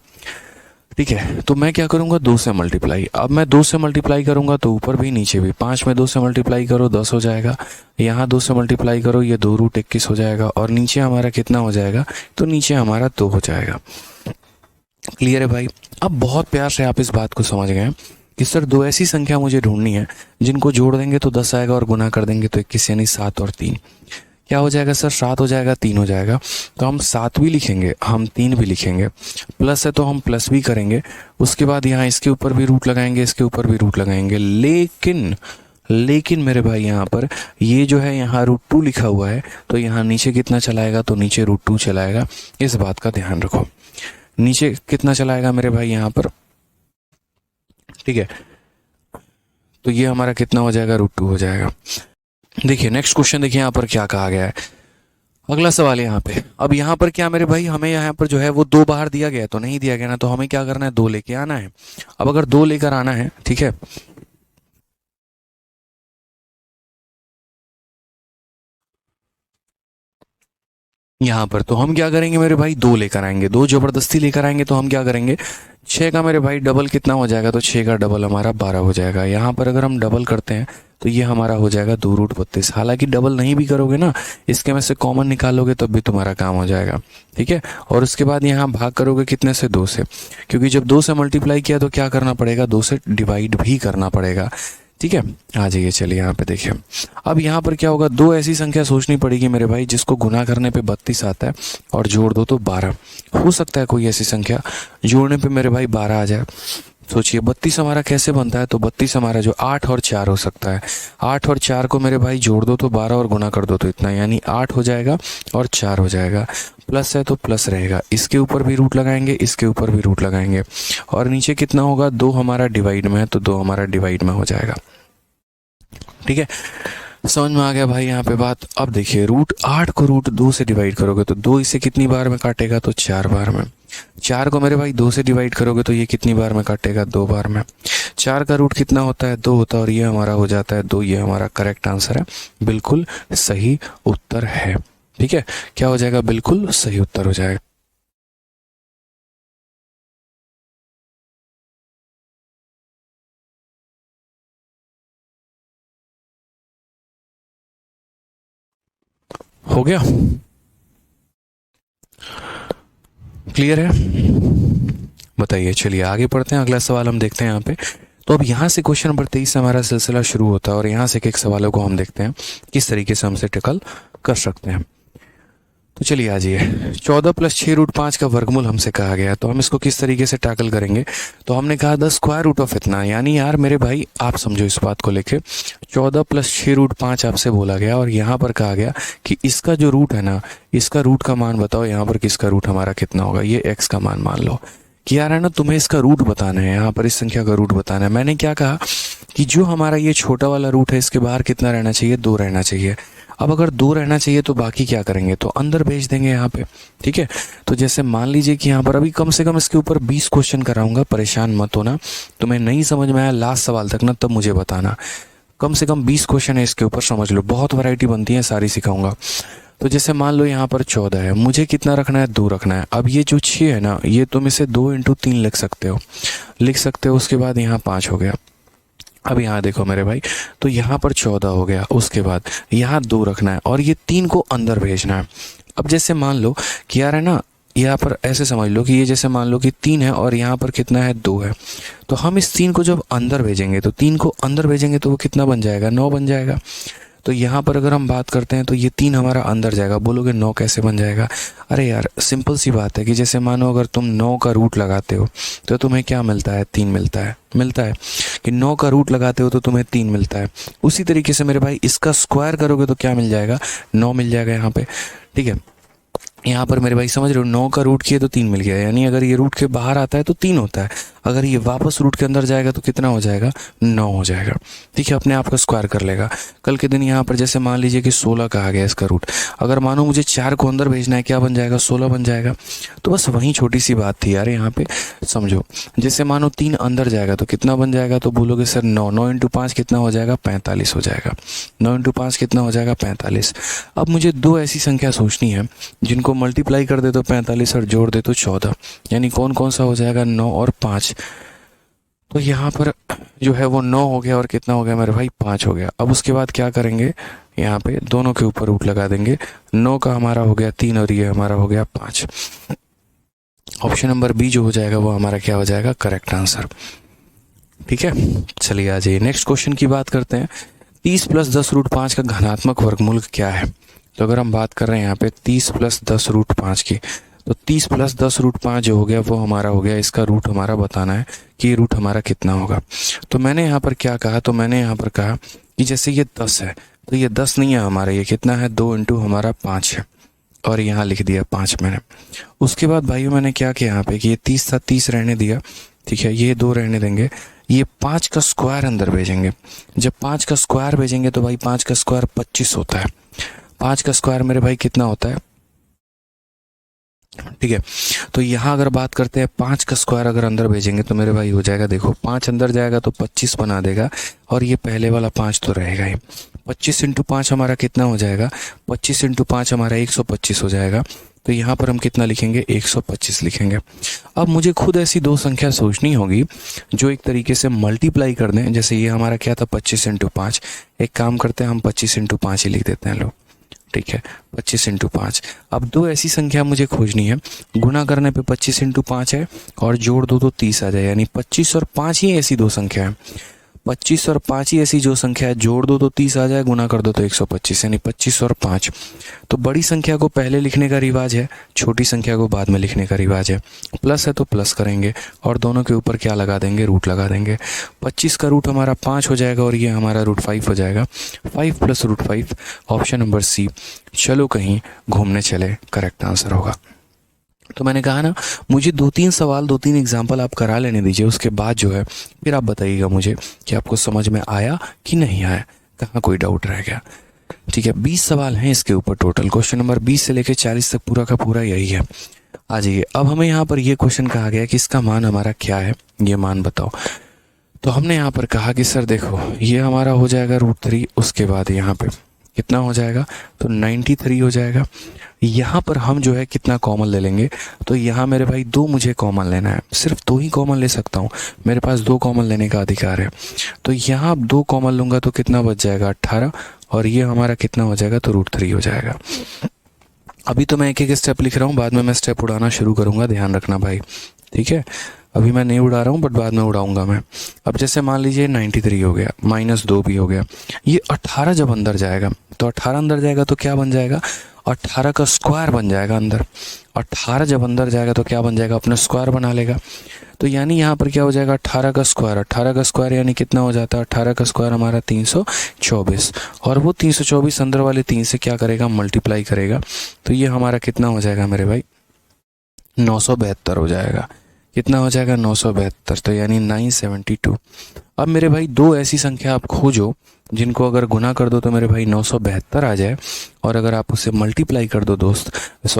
ठीक है, तो मैं क्या करूँगा, 2 से मल्टीप्लाई। अब मैं 2 से मल्टीप्लाई करूँगा तो ऊपर भी नीचे भी, 5 में 2 से मल्टीप्लाई करो 10 हो जाएगा, यहाँ 2 से मल्टीप्लाई करो ये 2√21 हो जाएगा, और नीचे हमारा कितना हो जाएगा, तो नीचे हमारा 2 हो जाएगा। क्लियर है भाई? अब बहुत प्यार से आप इस बात को समझ गए कि सर 2 ऐसी संख्या मुझे ढूंढनी है जिनको जोड़ देंगे तो 10 आएगा और गुना कर देंगे तो 21, यानी 7 और 3। क्या हो जाएगा सर, 7 हो जाएगा, 3 हो जाएगा। तो हम 7 भी लिखेंगे, हम 3 भी लिखेंगे, प्लस है तो हम प्लस भी करेंगे। उसके बाद यहाँ इसके ऊपर भी रूट लगाएंगे, इसके ऊपर भी रूट लगाएंगे। लेकिन मेरे भाई यहाँ पर ये जो है यहाँ √2 लिखा हुआ है, तो यहाँ नीचे कितना चलाएगा, तो नीचे √2 चलाएगा। इस बात का ध्यान रखो, नीचे कितना चलाएगा मेरे भाई यहाँ पर, ठीक है। तो ये हमारा कितना हो जाएगा, √2 हो जाएगा। देखिए नेक्स्ट क्वेश्चन, देखिए यहाँ पर क्या कहा गया है। अगला सवाल है यहाँ पे। अब यहाँ पर क्या मेरे भाई, हमें यहाँ पर जो है वो 2 बाहर दिया गया है, तो नहीं दिया गया ना, तो हमें क्या करना है, 2 लेके आना है। अब अगर 2 लेकर आना है, ठीक है, यहाँ पर तो हम क्या करेंगे मेरे भाई, 2 लेकर आएंगे, 2 जबरदस्ती लेकर आएंगे। तो हम क्या करेंगे, 6 का मेरे भाई डबल कितना हो जाएगा, तो 6 का डबल हमारा 12 हो जाएगा। यहाँ पर अगर हम डबल करते हैं तो ये हमारा हो जाएगा 2√32। हालांकि डबल नहीं भी करोगे ना, इसके में से कॉमन निकालोगे तब भी तुम्हारा काम हो जाएगा, ठीक है। और उसके बाद यहाँ भाग करोगे कितने से, 2 से, क्योंकि जब 2 से मल्टीप्लाई किया तो क्या करना पड़ेगा, 2 से डिवाइड भी करना पड़ेगा, ठीक है। आ जाइए, चलिए यहाँ पे देखिए। अब यहाँ पर क्या होगा, 2 ऐसी संख्या सोचनी पड़ेगी मेरे भाई जिसको गुना करने पे 32 आता है और जोड़ दो तो 12। हो सकता है कोई ऐसी संख्या जोड़ने पे मेरे भाई 12 आ जाए। सोचिए 32 हमारा कैसे बनता है, तो 32 हमारा जो 8 और 4 हो सकता है। 8 और 4 को मेरे भाई जोड़ दो तो 12 और गुना कर दो तो इतना, यानी 8 हो जाएगा और 4 हो जाएगा। प्लस है तो प्लस रहेगा, इसके ऊपर भी रूट लगाएंगे, इसके ऊपर भी रूट लगाएंगे। और नीचे कितना होगा, 2 हमारा डिवाइड में है तो 2 हमारा डिवाइड में हो जाएगा, ठीक है। समझ में आ गया भाई यहाँ पे बात। अब देखिए √8 को √2 से डिवाइड करोगे तो 2 इसे कितनी बार में काटेगा, तो 4 बार में। 4 को मेरे भाई 2 से डिवाइड करोगे तो ये कितनी बार में काटेगा, 2 बार में। 4 का रूट कितना होता है, 2 होता है, और ये हमारा हो जाता है 2। ये हमारा करेक्ट आंसर है, बिल्कुल सही उत्तर है, ठीक है। क्या हो जाएगा, बिल्कुल सही उत्तर हो जाएगा। हो गया, क्लियर है, बताइए। चलिए आगे पढ़ते हैं, अगला सवाल हम देखते हैं यहाँ पे। तो अब यहाँ से क्वेश्चन नंबर 23 से हमारा सिलसिला शुरू होता है और यहाँ से एक सवालों को हम देखते हैं किस तरीके से हमसे टैकल कर सकते हैं। तो चलिए आ जाइए। 14 + 6√5 का वर्गमूल हमसे कहा गया है, तो हम इसको किस तरीके से टैकल करेंगे। तो हमने कहा द स्क्वायर रूट ऑफ इतना, यानी यार मेरे भाई आप समझो इस बात को लेके, 14 + 6√5 आपसे बोला गया और यहाँ पर कहा गया कि इसका जो रूट है ना, इसका रूट का मान बताओ। यहाँ पर किसका रूट हमारा कितना होगा, ये x का मान मान लो कि यार है ना, तुम्हें इसका रूट बताना है, यहाँ पर इस संख्या का रूट बताना है। मैंने क्या कहा कि जो हमारा ये छोटा वाला रूट है इसके बाहर कितना रहना चाहिए, 2 रहना चाहिए। अब अगर 2 रहना चाहिए तो बाकी क्या करेंगे, तो अंदर भेज देंगे यहाँ पे, ठीक है। तो जैसे मान लीजिए कि यहाँ पर अभी कम से कम इसके ऊपर 20 क्वेश्चन कराऊंगा, परेशान मत होना। तुम्हें नहीं समझ में आया लास्ट सवाल तक ना, तब मुझे बताना। कम से कम 20 क्वेश्चन है इसके ऊपर, समझ लो, बहुत वैरायटी बनती है, सारी सिखाऊंगा। तो जैसे मान लो यहाँ पर 14 है, मुझे कितना रखना है, 2 रखना है। अब ये जो 6 है ना, ये तुम इसे 2 × 3 लिख सकते हो। उसके बाद यहाँ 5 हो गया। अब यहाँ देखो मेरे भाई, तो यहाँ पर 14 हो गया, उसके बाद यहाँ 2 रखना है और ये 3 को अंदर भेजना है। अब जैसे मान लो कि यार है ना, यहाँ पर ऐसे समझ लो कि ये जैसे मान लो कि 3 है और यहाँ पर कितना है, 2 है। तो हम इस 3 को जब अंदर भेजेंगे, तो 3 को अंदर भेजेंगे तो वो कितना बन जाएगा, 9 बन जाएगा। तो यहाँ पर अगर हम बात करते हैं तो ये 3 हमारा अंदर जाएगा। बोलोगे 9 कैसे बन जाएगा, अरे यार सिंपल सी बात है कि जैसे मानो अगर तुम 9 का रूट लगाते हो तो तुम्हें क्या मिलता है, 3 मिलता है कि 9 का रूट लगाते हो तो तुम्हें 3 मिलता है। उसी तरीके से मेरे भाई इसका स्क्वायर करोगे तो क्या मिल जाएगा, 9 मिल जाएगा यहाँ पे, ठीक है। यहाँ पर मेरे भाई समझ रहे हो, 9 का रूट किए तो 3 मिल गया, यानी अगर ये रूट के बाहर आता है तो 3 होता है, अगर ये वापस रूट के अंदर जाएगा तो कितना हो जाएगा, 9 हो जाएगा, ठीक है। अपने आप का स्क्वायर कर लेगा। कल के दिन यहाँ पर जैसे मान लीजिए कि 16 कहा गया इसका रूट, अगर मानो मुझे 4 को अंदर भेजना है, क्या बन जाएगा, 16 बन जाएगा। तो बस वही छोटी सी बात थी यार, यहाँ पे समझो। जैसे मानो 3 अंदर जाएगा तो कितना बन जाएगा, तो बोलोगे सर 9, 9 × 5 कितना हो जाएगा, 45 हो जाएगा। 9 × 5 कितना हो जाएगा, 45। अब मुझे 2 ऐसी संख्या सोचनी है जिनको मल्टीप्लाई कर दे तो 45 और जोड़ दे तो 14, यानी कौन कौन सा हो जाएगा, 9 और 5। तो यहाँ पर जो है वो 9 हो गया और कितना हो गया मेरे भाई, 5 हो गया। अब उसके बाद क्या करेंगे, यहाँ पे दोनों के ऊपर रूट लगा देंगे। 9 का हमारा हो गया 3 और ये हमारा हो गया 5। ऑप्शन नंबर बी जो हो जाएगा वो हमारा क्या हो जाएगा, करेक्ट आंसर, ठीक है। चलिए आ जाइए नेक्स्ट क्वेश्चन की बात करते हैं। 30 + 10√5 का घनात्मक वर्गमूल क्या है। तो अगर हम बात कर रहे हैं यहाँ पे 30 प्लस 10 रूट 5 की, तो 30 प्लस 10 रूट 5 जो हो गया वो हमारा हो गया, इसका रूट हमारा बताना है कि ये रूट हमारा कितना होगा। तो मैंने यहाँ पर क्या कहा, तो मैंने यहाँ पर कहा कि जैसे ये 10 है तो ये 10 नहीं है हमारा, ये कितना है 2 इंटू हमारा 5 है, और यहाँ लिख दिया 5 मैंने। उसके बाद भाइयों मैंने क्या किया यहाँ पे कि ये 30 था 30 रहने दिया, ठीक है, ये 2 रहने देंगे, ये 5 का स्क्वायर अंदर भेजेंगे। जब 5 का स्क्वायर भेजेंगे तो भाई 5 का स्क्वायर 25 होता है, 5 का स्क्वायर मेरे भाई कितना होता है, ठीक है। तो यहाँ अगर बात करते हैं 5 का स्क्वायर अगर अंदर भेजेंगे तो मेरे भाई हो जाएगा, देखो 5 अंदर जाएगा तो 25 बना देगा, और ये पहले वाला 5 तो रहेगा ही। 25 इंटू 5 हमारा कितना हो जाएगा, 25 इंटू 5 हमारा 125 हो जाएगा। तो यहाँ पर हम कितना लिखेंगे, 125 लिखेंगे। अब मुझे खुद ऐसी दो संख्या सोचनी होगी जो एक तरीके से मल्टीप्लाई कर दें। जैसे ये हमारा क्या था 25 इंटू 5, एक काम करते हैं हम 25 इंटू 5 ही लिख देते हैं, लो ठीक है 25 इंटू 5। अब दो ऐसी संख्या मुझे खोजनी है, गुना करने पे 25 इंटू 5 है और जोड़ दो तो 30 आ जाए, यानी 25 और 5 ही ऐसी दो संख्या है। 25 और 5 ही ऐसी जो संख्या है, जोड़ दो तो 30 आ जाए, गुना कर दो तो 125, यानी 25 और 5। तो बड़ी संख्या को पहले लिखने का रिवाज है, छोटी संख्या को बाद में लिखने का रिवाज है। प्लस है तो प्लस करेंगे और दोनों के ऊपर क्या लगा देंगे, रूट लगा देंगे। 25 का रूट हमारा 5 हो जाएगा और ये हमारा रूट 5 हो जाएगा। 5 plus root 5, option number C, चलो कहीं घूमने चले, करेक्ट आंसर होगा। तो मैंने कहा ना, मुझे 2-3 सवाल 2-3 एग्जाम्पल आप करा लेने दीजिए, उसके बाद जो है फिर आप बताइएगा मुझे कि आपको समझ में आया कि नहीं आया, कहाँ कोई डाउट रह गया। ठीक है, 20 सवाल हैं इसके ऊपर टोटल। क्वेश्चन नंबर 20 से लेकर 40 तक पूरा का पूरा यही है। आ जाइए, अब हमें यहाँ पर ये क्वेश्चन कहा गया कि इसका मान हमारा क्या है, ये मान बताओ। तो हमने यहाँ पर कहा कि सर देखो ये हमारा हो जाएगा √3, उसके बाद यहाँ पे कितना हो जाएगा, तो 93 हो जाएगा। यहाँ पर हम जो है कितना कॉमन ले लेंगे, तो यहाँ मेरे भाई 2 मुझे कॉमन लेना है, सिर्फ 2 ही कॉमन ले सकता हूँ, मेरे पास 2 कॉमन लेने का अधिकार है। तो यहाँ 2 कॉमन लूँगा तो कितना बच जाएगा 18, और ये हमारा कितना हो जाएगा, तो √3 हो जाएगा। अभी तो मैं एक एक स्टेप लिख रहा हूँ, बाद में मैं स्टेप उड़ाना शुरू करूँगा, ध्यान रखना भाई, ठीक है। अभी मैं नहीं उड़ा रहा हूँ बट बाद में उड़ाऊंगा मैं। अब जैसे मान लीजिए 93 हो गया, -2 भी हो गया, ये 18 जब अंदर जाएगा तो 18 अंदर जाएगा तो क्या बन जाएगा, 18 का स्क्वायर बन जाएगा अंदर। 18 जब अंदर जाएगा तो क्या बन जाएगा, अपना स्क्वायर बना लेगा। तो यानी यहाँ पर क्या हो जाएगा, 18 का स्क्वायर, 18 का स्क्वायर यानी कितना हो जाता है, 18 का स्क्वायर हमारा 324, और वो 324 अंदर वाले 3 से क्या करेगा, मल्टीप्लाई करेगा। तो ये हमारा कितना हो जाएगा मेरे भाई, 972 हो जाएगा। कितना हो जाएगा, 972, तो यानी 972। अब मेरे भाई 2 ऐसी संख्या आप खोजो जिनको अगर गुना कर दो तो मेरे भाई 972 आ जाए, और अगर आप उसे मल्टीप्लाई कर दो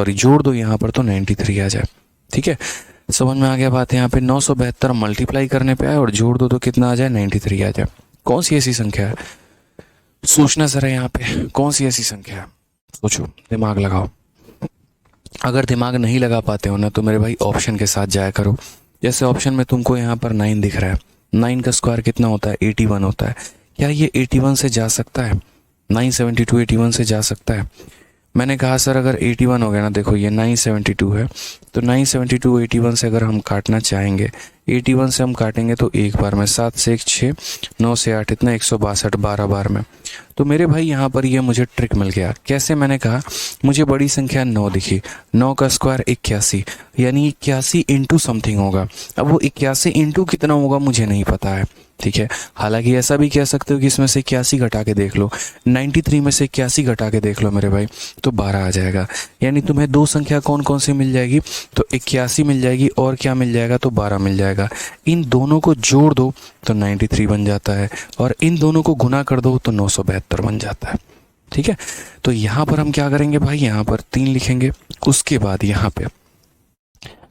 जोड़ दो यहाँ पर तो 93 आ जाए। ठीक है, समझ में आ गया बात। यहाँ पे 972 मल्टीप्लाई करने पे आए और जोड़ दो तो कितना आ जाए, 93 आ जाए। कौन सी ऐसी संख्या है, सोचना जरा, यहाँ पे कौन सी ऐसी संख्या है, सोचो, दिमाग लगाओ। अगर दिमाग नहीं लगा पाते हो ना तो मेरे भाई ऑप्शन के साथ जाया करो। जैसे ऑप्शन में तुमको यहाँ पर 9 दिख रहा है, 9 का स्क्वायर कितना होता है, 81 होता है। क्या ये 81 से जा सकता है, 972 81 से जा सकता है? मैंने कहा सर अगर 81 हो गया ना, देखो ये 972 है, तो 972 81 से अगर हम काटना चाहेंगे, 81 से हम काटेंगे तो एक बार में, 7 से 1 6, 9 से 8 इतना 162, 12 बार में। तो मेरे भाई यहाँ पर ये मुझे ट्रिक मिल गया। कैसे? मैंने कहा मुझे बड़ी संख्या 9 दिखी, 9 का स्क्वायर 81, यानी 81 इंटू समथिंग होगा। अब वो 81 इंटू कितना होगा मुझे नहीं पता है, ठीक है। हालांकि ऐसा भी कह सकते हो कि इसमें से 81 घटा के देख लो, 93 में से 81 घटा के देख लो मेरे भाई, तो 12 आ जाएगा। यानी तुम्हें 2 संख्या कौन कौन सी मिल जाएगी, तो 81 मिल जाएगी और क्या मिल जाएगा, तो 12 मिल जाएगा। इन दोनों को जोड़ दो तो 93 बन जाता है, और इन दोनों को गुना कर दो तो 972 बन जाता है। ठीक है, तो यहाँ पर हम क्या करेंगे भाई, यहाँ पर 3 लिखेंगे। उसके बाद यहाँ पे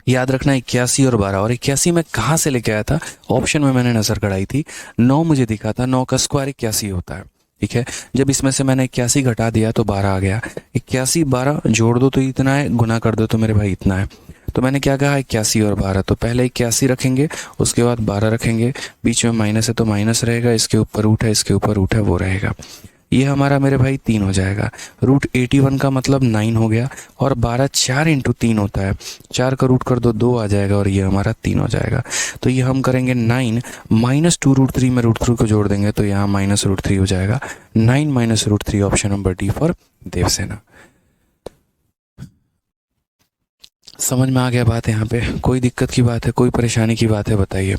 याद रखना 81 और 12, और 81 मैं कहाँ से लेके आया था, ऑप्शन में मैंने नजर गड़ाई थी, 9 मुझे दिखा था, 9 का स्क्वायर 81 होता है। ठीक है, जब इसमें से मैंने 81 घटा दिया तो 12 आ गया। 81 12 जोड़ दो तो इतना है, गुना कर दो तो मेरे भाई इतना है। तो मैंने क्या कहा, 81 और 12, तो पहले 81 रखेंगे, उसके बाद 12 रखेंगे, बीच में माइनस है तो माइनस रहेगा, इसके ऊपर रूट है, इसके ऊपर रूट है, वो रहेगा। ये हमारा मेरे भाई 3 हो जाएगा। रूट 81 का मतलब 9 हो गया, और 12 4 इंटू 3 होता है, 4 का रूट कर दो 2 आ जाएगा, और ये हमारा 3 हो जाएगा। तो ये हम करेंगे 9 माइनस 2 रूट 3 में रूट 3 को जोड़ देंगे तो यहाँ माइनस रूट 3 हो जाएगा। 9 minus root 3, option number D for Devsena. समझ में आ गया बात? यहाँ पे कोई दिक्कत की बात है, कोई परेशानी की बात है, बताइए,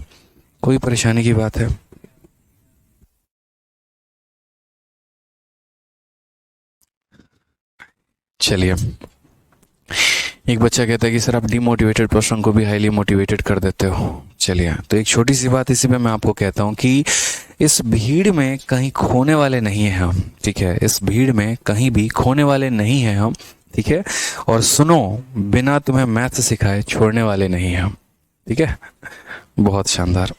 कोई परेशानी की बात है? चलिए, एक बच्चा कहता है कि सर आप डिमोटिवेटेड पर्सन को भी हाईली मोटिवेटेड कर देते हो। चलिए, तो एक छोटी सी बात इसी पे मैं आपको कहता हूँ कि इस भीड़ में कहीं खोने वाले नहीं हैं हम, ठीक है? इस भीड़ में कहीं भी खोने वाले नहीं हैं हम, ठीक है? और सुनो, बिना तुम्हें मैथ सिखाए छोड़ने वाले नहीं हैं हम, ठीक है? बहुत शानदार।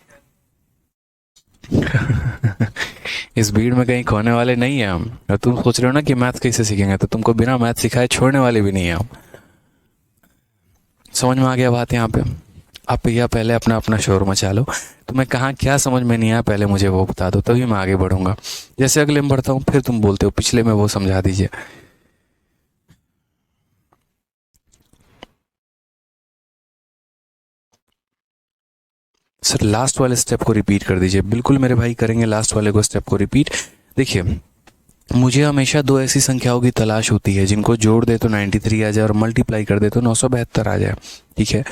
इस भीड़ में कहीं खोने वाले नहीं हैं हम। और तुम सोच रहे हो ना कि मैथ कैसे सीखेंगे, तो तुमको बिना मैथ सिखाए छोड़ने वाले भी नहीं हैं हम। समझ में आ गया बात यहाँ पे? आप भैया पहले अपना अपना शोर मचा लो। तुम्हें कहाँ क्या समझ में नहीं आया पहले मुझे वो बता दो, तभी मैं आगे बढ़ूंगा। जैसे अगले में बढ़ता हूँ फिर तुम बोलते हो पिछले में वो समझा दीजिए। सर लास्ट वाले स्टेप को रिपीट कर दीजिए। बिल्कुल मेरे भाई, करेंगे लास्ट वाले को स्टेप को रिपीट। देखिए, मुझे हमेशा दो ऐसी संख्याओं की तलाश होती है जिनको जोड़ दे तो 93 आ जाए और मल्टीप्लाई कर दे तो 972 आ जाए, ठीक है?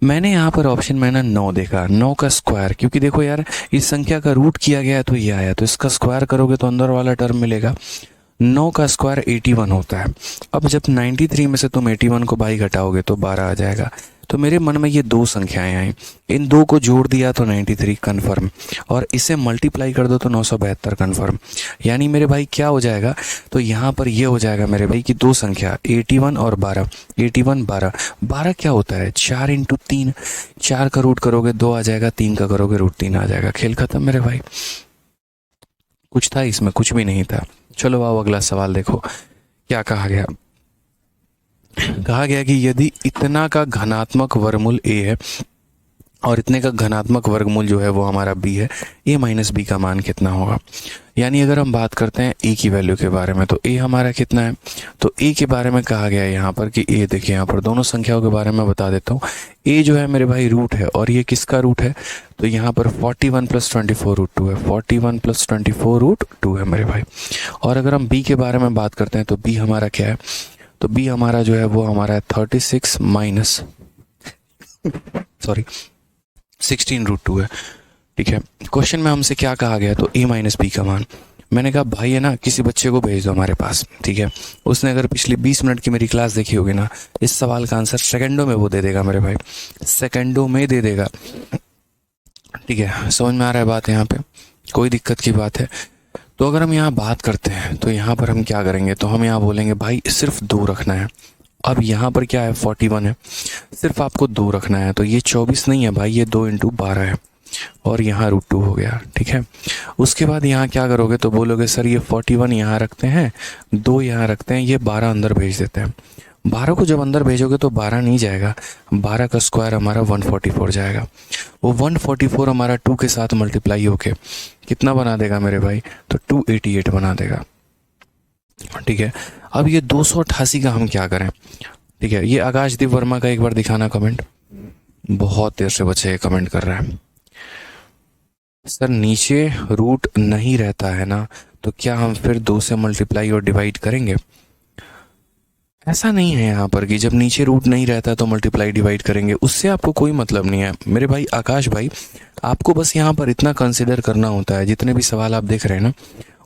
मैंने यहाँ पर ऑप्शन में ना 9 देखा, 9 का स्क्वायर, क्योंकि देखो यार इस संख्या का रूट किया गया है तो ये आया, तो इसका स्क्वायर करोगे तो अंदर वाला टर्म मिलेगा। 9 का स्क्वायर 81 होता है। अब जब 93 में से तुम 81 को बाई घटाओगे तो 12 आ जाएगा। तो मेरे मन में ये दो संख्याएं आई, इन दो को जोड़ दिया तो 93 कन्फर्म, और इसे मल्टीप्लाई कर दो तो 972 कन्फर्म। यानी मेरे भाई क्या हो जाएगा, तो यहाँ पर ये हो जाएगा मेरे भाई कि दो संख्या 81 और 12, 81 12, 12 क्या होता है 4 इंटू 3, 4 का रूट करोगे 2 आ जाएगा, 3 का करोगे रूट 3 आ जाएगा। खेल खत्म मेरे भाई। कुछ था इसमें? कुछ भी नहीं था। चलो आओ अगला सवाल देखो क्या कहा गया। कहा गया कि यदि इतना का घनात्मक वर्गमूल a है और इतने का घनात्मक वर्गमूल जो है वो हमारा b है, a माइनस बी का मान कितना होगा? यानी अगर हम बात करते हैं a की वैल्यू के बारे में तो a हमारा कितना है, तो a के बारे में कहा गया है यहाँ पर कि a, देखिए यहाँ पर दोनों संख्याओं के बारे में बता देता हूँ। a जो है मेरे भाई रूट है, और ये किसका रूट है, तो यहाँ पर 41 + 24 रूट 2 है, 41 + 24 रूट 2 है मेरे भाई। और अगर हम b के बारे में बात करते हैं तो b हमारा क्या है, तो b हमारा जो है वो हमारा है 36 माइनस 16 रूट 2 है, ठीक है? क्वेश्चन में हमसे क्या कहा गया, तो a माइनस बी का मान। मैंने कहा भाई है ना, किसी बच्चे को भेज दो हमारे पास, ठीक है? उसने अगर पिछली 20 मिनट की मेरी क्लास देखी होगी ना, इस सवाल का आंसर सेकंडों में वो दे देगा मेरे भाई, सेकंडों में दे देगा, ठीक है? समझ में आ रहा है बात यहाँ पे? कोई दिक्कत की बात है? तो अगर हम यहाँ बात करते हैं तो यहाँ पर हम क्या करेंगे, तो हम यहाँ बोलेंगे भाई सिर्फ 2 रखना है। अब यहाँ पर क्या है 41 है, सिर्फ आपको 2 रखना है, तो ये 24 नहीं है भाई, ये 2 इंटू 12 है, और यहाँ रूट 2 हो गया, ठीक है? उसके बाद यहाँ क्या करोगे, तो बोलोगे सर ये 41 यहाँ रखते हैं, 2 यहाँ रखते हैं, ये 12 अंदर भेज देते हैं। 12 को जब अंदर भेजोगे तो 12 नहीं जाएगा, 12 का स्क्वायर हमारा 144 जाएगा। वो 144 हमारा 2 के साथ मल्टीप्लाई होके कितना बना देगा मेरे भाई, तो 288 बना देगा, ठीक है? अब ये 288 का हम क्या करें, ठीक है? ये आकाशदीप वर्मा का एक बार दिखाना कमेंट, बहुत देर से बच्चे कमेंट कर रहे हैं। सर नीचे रूट नहीं रहता है ना, तो क्या हम फिर 2 से मल्टीप्लाई और डिवाइड करेंगे? ऐसा नहीं है यहाँ पर कि जब नीचे रूट नहीं रहता तो मल्टीप्लाई डिवाइड करेंगे, उससे आपको कोई मतलब नहीं है मेरे भाई आकाश भाई। आपको बस यहाँ पर इतना कंसिडर करना होता है, जितने भी सवाल आप देख रहे हैं ना,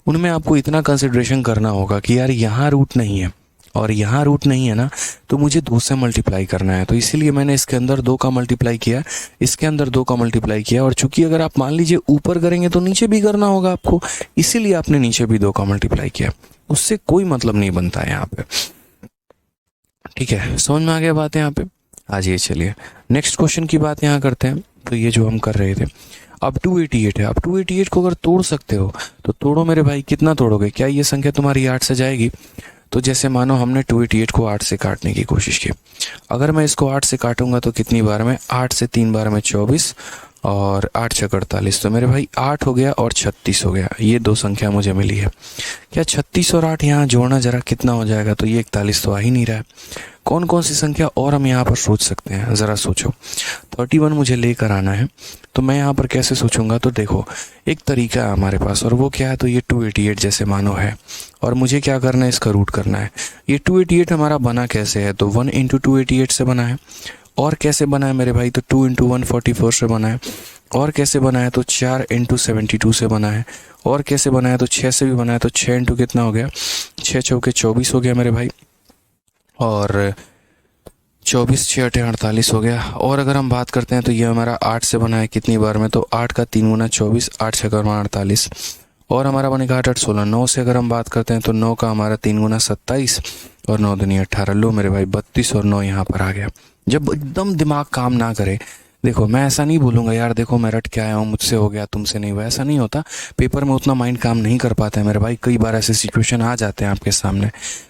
उनमें आपको इतना कंसिडरेशन करना होगा कि यार यहाँ रूट नहीं है और यहाँ रूट नहीं है ना, तो मुझे 2 से मल्टीप्लाई करना है, तो इसीलिए मैंने इसके अंदर 2 का मल्टीप्लाई किया, इसके अंदर 2 का मल्टीप्लाई किया। और चूंकि अगर आप मान लीजिए ऊपर करेंगे तो नीचे भी करना होगा आपको, इसीलिए आपने नीचे भी 2 का मल्टीप्लाई किया, उससे कोई मतलब नहीं बनता है यहाँ पे, ठीक है? समझ में आ गया बात यहाँ पे? आज ये चलिए नेक्स्ट क्वेश्चन की बात यहाँ करते हैं। तो ये जो हम कर रहे थे, अब 288 है, अब 288 को अगर तोड़ सकते हो तो तोड़ो मेरे भाई। कितना तोड़ोगे? क्या ये संख्या तुम्हारी 8 से जाएगी? तो जैसे मानो हमने 288 को 8 से काटने की कोशिश की, अगर मैं इसको 8 से काटूंगा तो कितनी बार में, 8 से 3 बार में 24, और 8 छः 48, तो मेरे भाई 8 हो गया और 36 हो गया, ये दो संख्या मुझे मिली है। क्या 36 और 8 यहाँ जोड़ना जरा कितना हो जाएगा, तो ये 41 तो आ ही नहीं रहा है। कौन कौन सी संख्या और हम यहाँ पर सोच सकते हैं, ज़रा सोचो। 31 मुझे लेकर आना है, तो मैं यहाँ पर कैसे सोचूंगा, तो देखो एक तरीका है हमारे पास, और वो क्या है, तो ये 288 जैसे मानो है, और मुझे क्या करना है, इसका रूट करना है। ये 288 हमारा बना कैसे है, तो 1 इंटू 288 से बना है। और कैसे बना है मेरे भाई, तो 2 इंटू 144 से बना है। और कैसे बना है, तो 4 इंटू 72 से बना है। और कैसे बना है, तो 6 से भी बना है, तो 6 इंटू कितना हो गया, 6 चौके 24 हो गया मेरे भाई, और 24 6 8 48 हो गया। और अगर हम बात करते हैं तो ये हमारा 8 से बना है कितनी बार में, तो 8 का 3 गुना 24, 8 6 48, और हमारा बनेगा 8 8 16। 9 से अगर हम बात करते हैं तो 9 का हमारा 3 गुना 27, और 9 दूनी 18। लो मेरे भाई 32 और 9 यहाँ पर आ गया। जब एकदम दिमाग काम ना करे, देखो मैं ऐसा नहीं बोलूँगा यार देखो मैं रट के आया हूँ, मुझसे हो गया तुमसे नहीं हुआ, ऐसा नहीं होता। पेपर में उतना माइंड काम नहीं कर पाता है मेरे भाई, कई बार ऐसे सिचुएशन आ जाते हैं आपके सामने।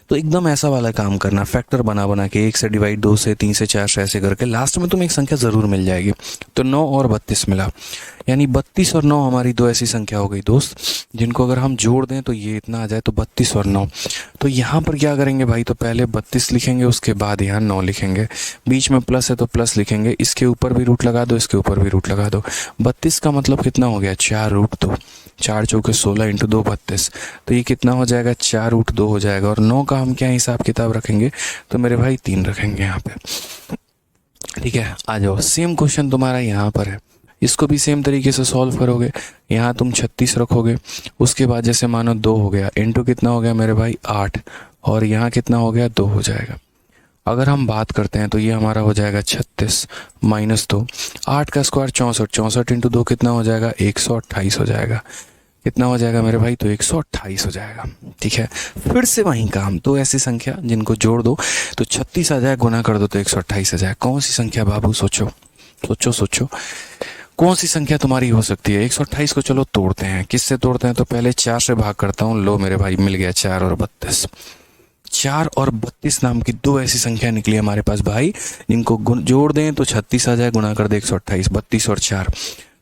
तो एकदम ऐसा वाला काम करना, फैक्टर बना बना के 1 से डिवाइड, 2 से, 3 से, 4 से, ऐसे करके लास्ट में तुम्हें एक संख्या ज़रूर मिल जाएगी। तो 9 और 32 मिला, यानी 32 और 9 हमारी दो ऐसी संख्या हो गई दोस्त, जिनको अगर हम जोड़ दें तो ये इतना आ जाए, तो 32 और 9। तो यहाँ पर क्या करेंगे भाई, तो पहले 32 लिखेंगे, उसके बाद यहाँ 9 लिखेंगे, बीच में प्लस है तो प्लस लिखेंगे, इसके ऊपर भी रूट लगा दो, इसके ऊपर भी रूट लगा दो। 32 का मतलब कितना हो गया, 4√2, 4 चौके 16 इंटू 2 32, तो ये कितना हो जाएगा, 4√2 हो जाएगा। और 9 का हम क्या हिसाब किताब रखेंगे, तो मेरे भाई 3 रखेंगे यहाँ पे। ठीक है, आ जाओ, सेम क्वेश्चन तुम्हारा यहाँ पर है, इसको भी सेम तरीके से सॉल्व करोगे। यहाँ तुम 36 रखोगे, उसके बाद जैसे मानो 2 हो गया, इंटू कितना हो गया मेरे भाई 8, और यहाँ कितना हो गया 2 हो जाएगा। अगर हम बात करते हैं तो ये हमारा हो जाएगा 36 माइनस 2, 8 का स्क्वायर 64, 64 इंटू 2 कितना हो जाएगा, 128 हो जाएगा। कितना हो जाएगा मेरे भाई, तो 128 हो जाएगा। ठीक है, फिर से वही काम, तो ऐसी संख्या जिनको जोड़ दो तो 36 आ जाए, गुना कर दो तो 128 आ जाए। कौन सी संख्या बाबू, सोचो सोचो सोचो, कौन सी संख्या तुम्हारी हो सकती है। 128 को चलो तोड़ते हैं, किससे तोड़ते हैं, तो पहले 4 से भाग करता हूँ। लो मेरे भाई मिल गया 4 और 32, 4 और 32 नाम की दो ऐसी संख्या निकली हमारे पास भाई, जिनको जोड़ दें तो 36 आ जाए, गुना कर दे 128, 32 और 4।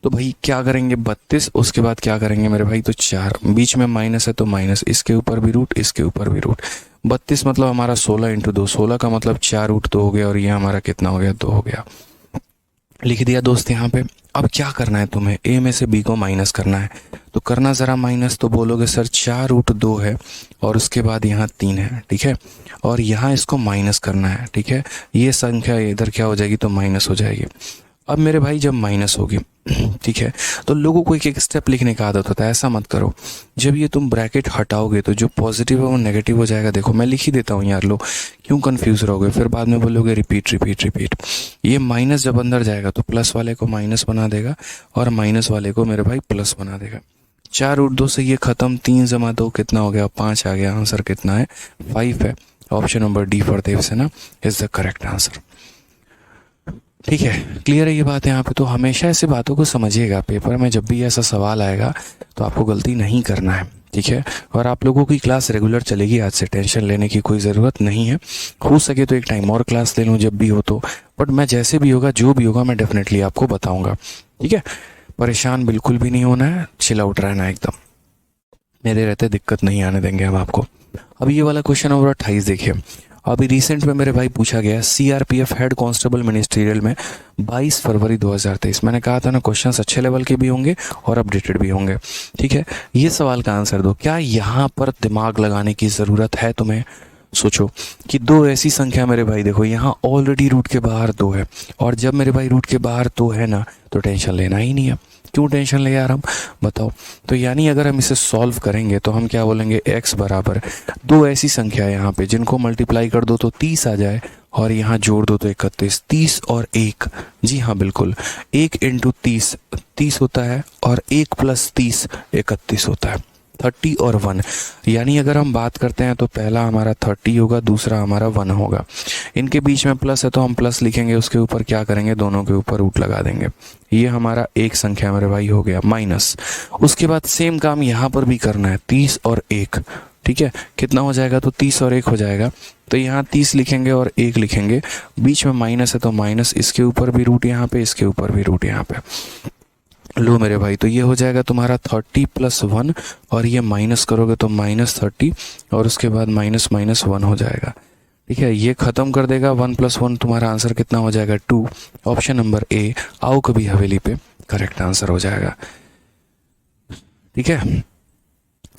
तो भाई क्या करेंगे, 32, उसके बाद क्या करेंगे मेरे भाई, तो 4, बीच में माइनस है तो माइनस, इसके ऊपर भी रूट, इसके ऊपर भी रूट। 32 मतलब हमारा 16 इंटू 2, 16 का मतलब 4√2 हो गया, और ये हमारा कितना हो गया, 2 हो गया। लिख दिया दोस्त यहाँ पे। अब क्या करना है तुम्हें, ए में से बी को माइनस करना है, तो करना ज़रा माइनस, तो बोलोगे सर 4√2 है, और उसके बाद यहाँ 3 है, ठीक है, और यहाँ इसको माइनस करना है। ठीक है, ये संख्या इधर क्या हो जाएगी, तो माइनस हो जाएगी। अब मेरे भाई जब माइनस होगी, ठीक है, तो लोगों को एक एक स्टेप लिखने का आदत होता है, ऐसा मत करो। जब ये तुम ब्रैकेट हटाओगे तो जो पॉजिटिव है वो नेगेटिव हो जाएगा। देखो मैं लिख ही देता हूँ यार, लो क्यों कंफ्यूज रहोगे, फिर बाद में बोलोगे रिपीट रिपीट रिपीट। ये माइनस जब अंदर जाएगा तो प्लस वाले को माइनस बना देगा, और माइनस वाले को मेरे भाई प्लस बना देगा। 4√2 से ये खत्म, 3 जमा 2 कितना हो गया, 5 आ गया। आंसर कितना है, 5 है। Option number D for Devsena is the correct answer. ठीक है, क्लियर है ये बात यहाँ पे। तो हमेशा ऐसे बातों को समझिएगा, पेपर में जब भी ऐसा सवाल आएगा तो आपको गलती नहीं करना है। ठीक है, और आप लोगों की क्लास रेगुलर चलेगी, आज से टेंशन लेने की कोई ज़रूरत नहीं है। हो सके तो एक टाइम और क्लास ले लूँ जब भी हो तो, बट मैं जैसे भी होगा, जो भी होगा, मैं डेफिनेटली आपको बताऊँगा। ठीक है, परेशान बिल्कुल भी नहीं होना है, चिल आउट रहना है एकदम, मेरे रहते दिक्कत नहीं आने देंगे हम आपको। अब ये वाला क्वेश्चन नंबर 28 देखिए। अभी रिसेंट में मेरे भाई पूछा गया, सीआरपीएफ हेड कांस्टेबल मिनिस्ट्रियल में 22 फरवरी 2023। मैंने कहा था ना, क्वेश्चंस अच्छे लेवल के भी होंगे और अपडेटेड भी होंगे। ठीक है, ये सवाल का आंसर दो। क्या यहाँ पर दिमाग लगाने की ज़रूरत है तुम्हें? सोचो कि दो ऐसी संख्या मेरे भाई, देखो यहाँ ऑलरेडी रूट के बाहर 2 है, और जब मेरे भाई रूट के बाहर 2 है ना, तो टेंशन लेना ही नहीं है। क्यों टेंशन ले यार हम, बताओ। तो यानी अगर हम इसे सॉल्व करेंगे तो हम क्या बोलेंगे, x बराबर दो ऐसी संख्या है यहाँ पे जिनको मल्टीप्लाई कर दो तो 30 आ जाए, और यहाँ जोड़ दो तो 31। 30 और 1, जी हाँ बिल्कुल, 1 इंटू 30 30 होता है, और 1 प्लस 30 31 होता है। 30 और 1, यानी अगर हम बात करते हैं तो पहला हमारा 30 होगा, दूसरा हमारा 1 होगा। इनके बीच में प्लस है तो हम प्लस लिखेंगे, उसके ऊपर क्या करेंगे, दोनों के ऊपर रूट लगा देंगे। ये हमारा एक संख्या मेरे भाई हो गया माइनस। उसके बाद सेम काम यहाँ पर भी करना है, 30 और 1। ठीक है, कितना हो जाएगा, तो 30 और 1 हो जाएगा। तो यहाँ 30 लिखेंगे और 1 लिखेंगे, बीच में माइनस है तो माइनस, इसके ऊपर भी रूट यहाँ पे, इसके ऊपर भी रूट यहाँ पे। लो मेरे भाई, तो ये हो जाएगा तुम्हारा 30 + 1, और ये माइनस करोगे तो -30, और उसके बाद माइनस माइनस 1 हो जाएगा। ठीक है, ये खत्म कर देगा। 1 + 1 तुम्हारा आंसर कितना हो जाएगा? 2। ऑप्शन नंबर ए, आओ कभी हवेली पे, करेक्ट आंसर हो जाएगा। ठीक है,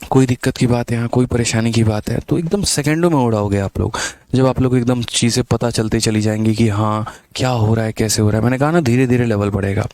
कोई दिक्कत की बात है यहाँ, कोई परेशानी की बात है तो एकदम सेकंडों में उड़ाओगे आप लोग, जब आप लोग को एकदम चीज़ें पता चलती चली जाएंगी कि हाँ क्या हो रहा है, कैसे हो रहा है। मैंने कहा ना, धीरे धीरे लेवल बढ़ेगा।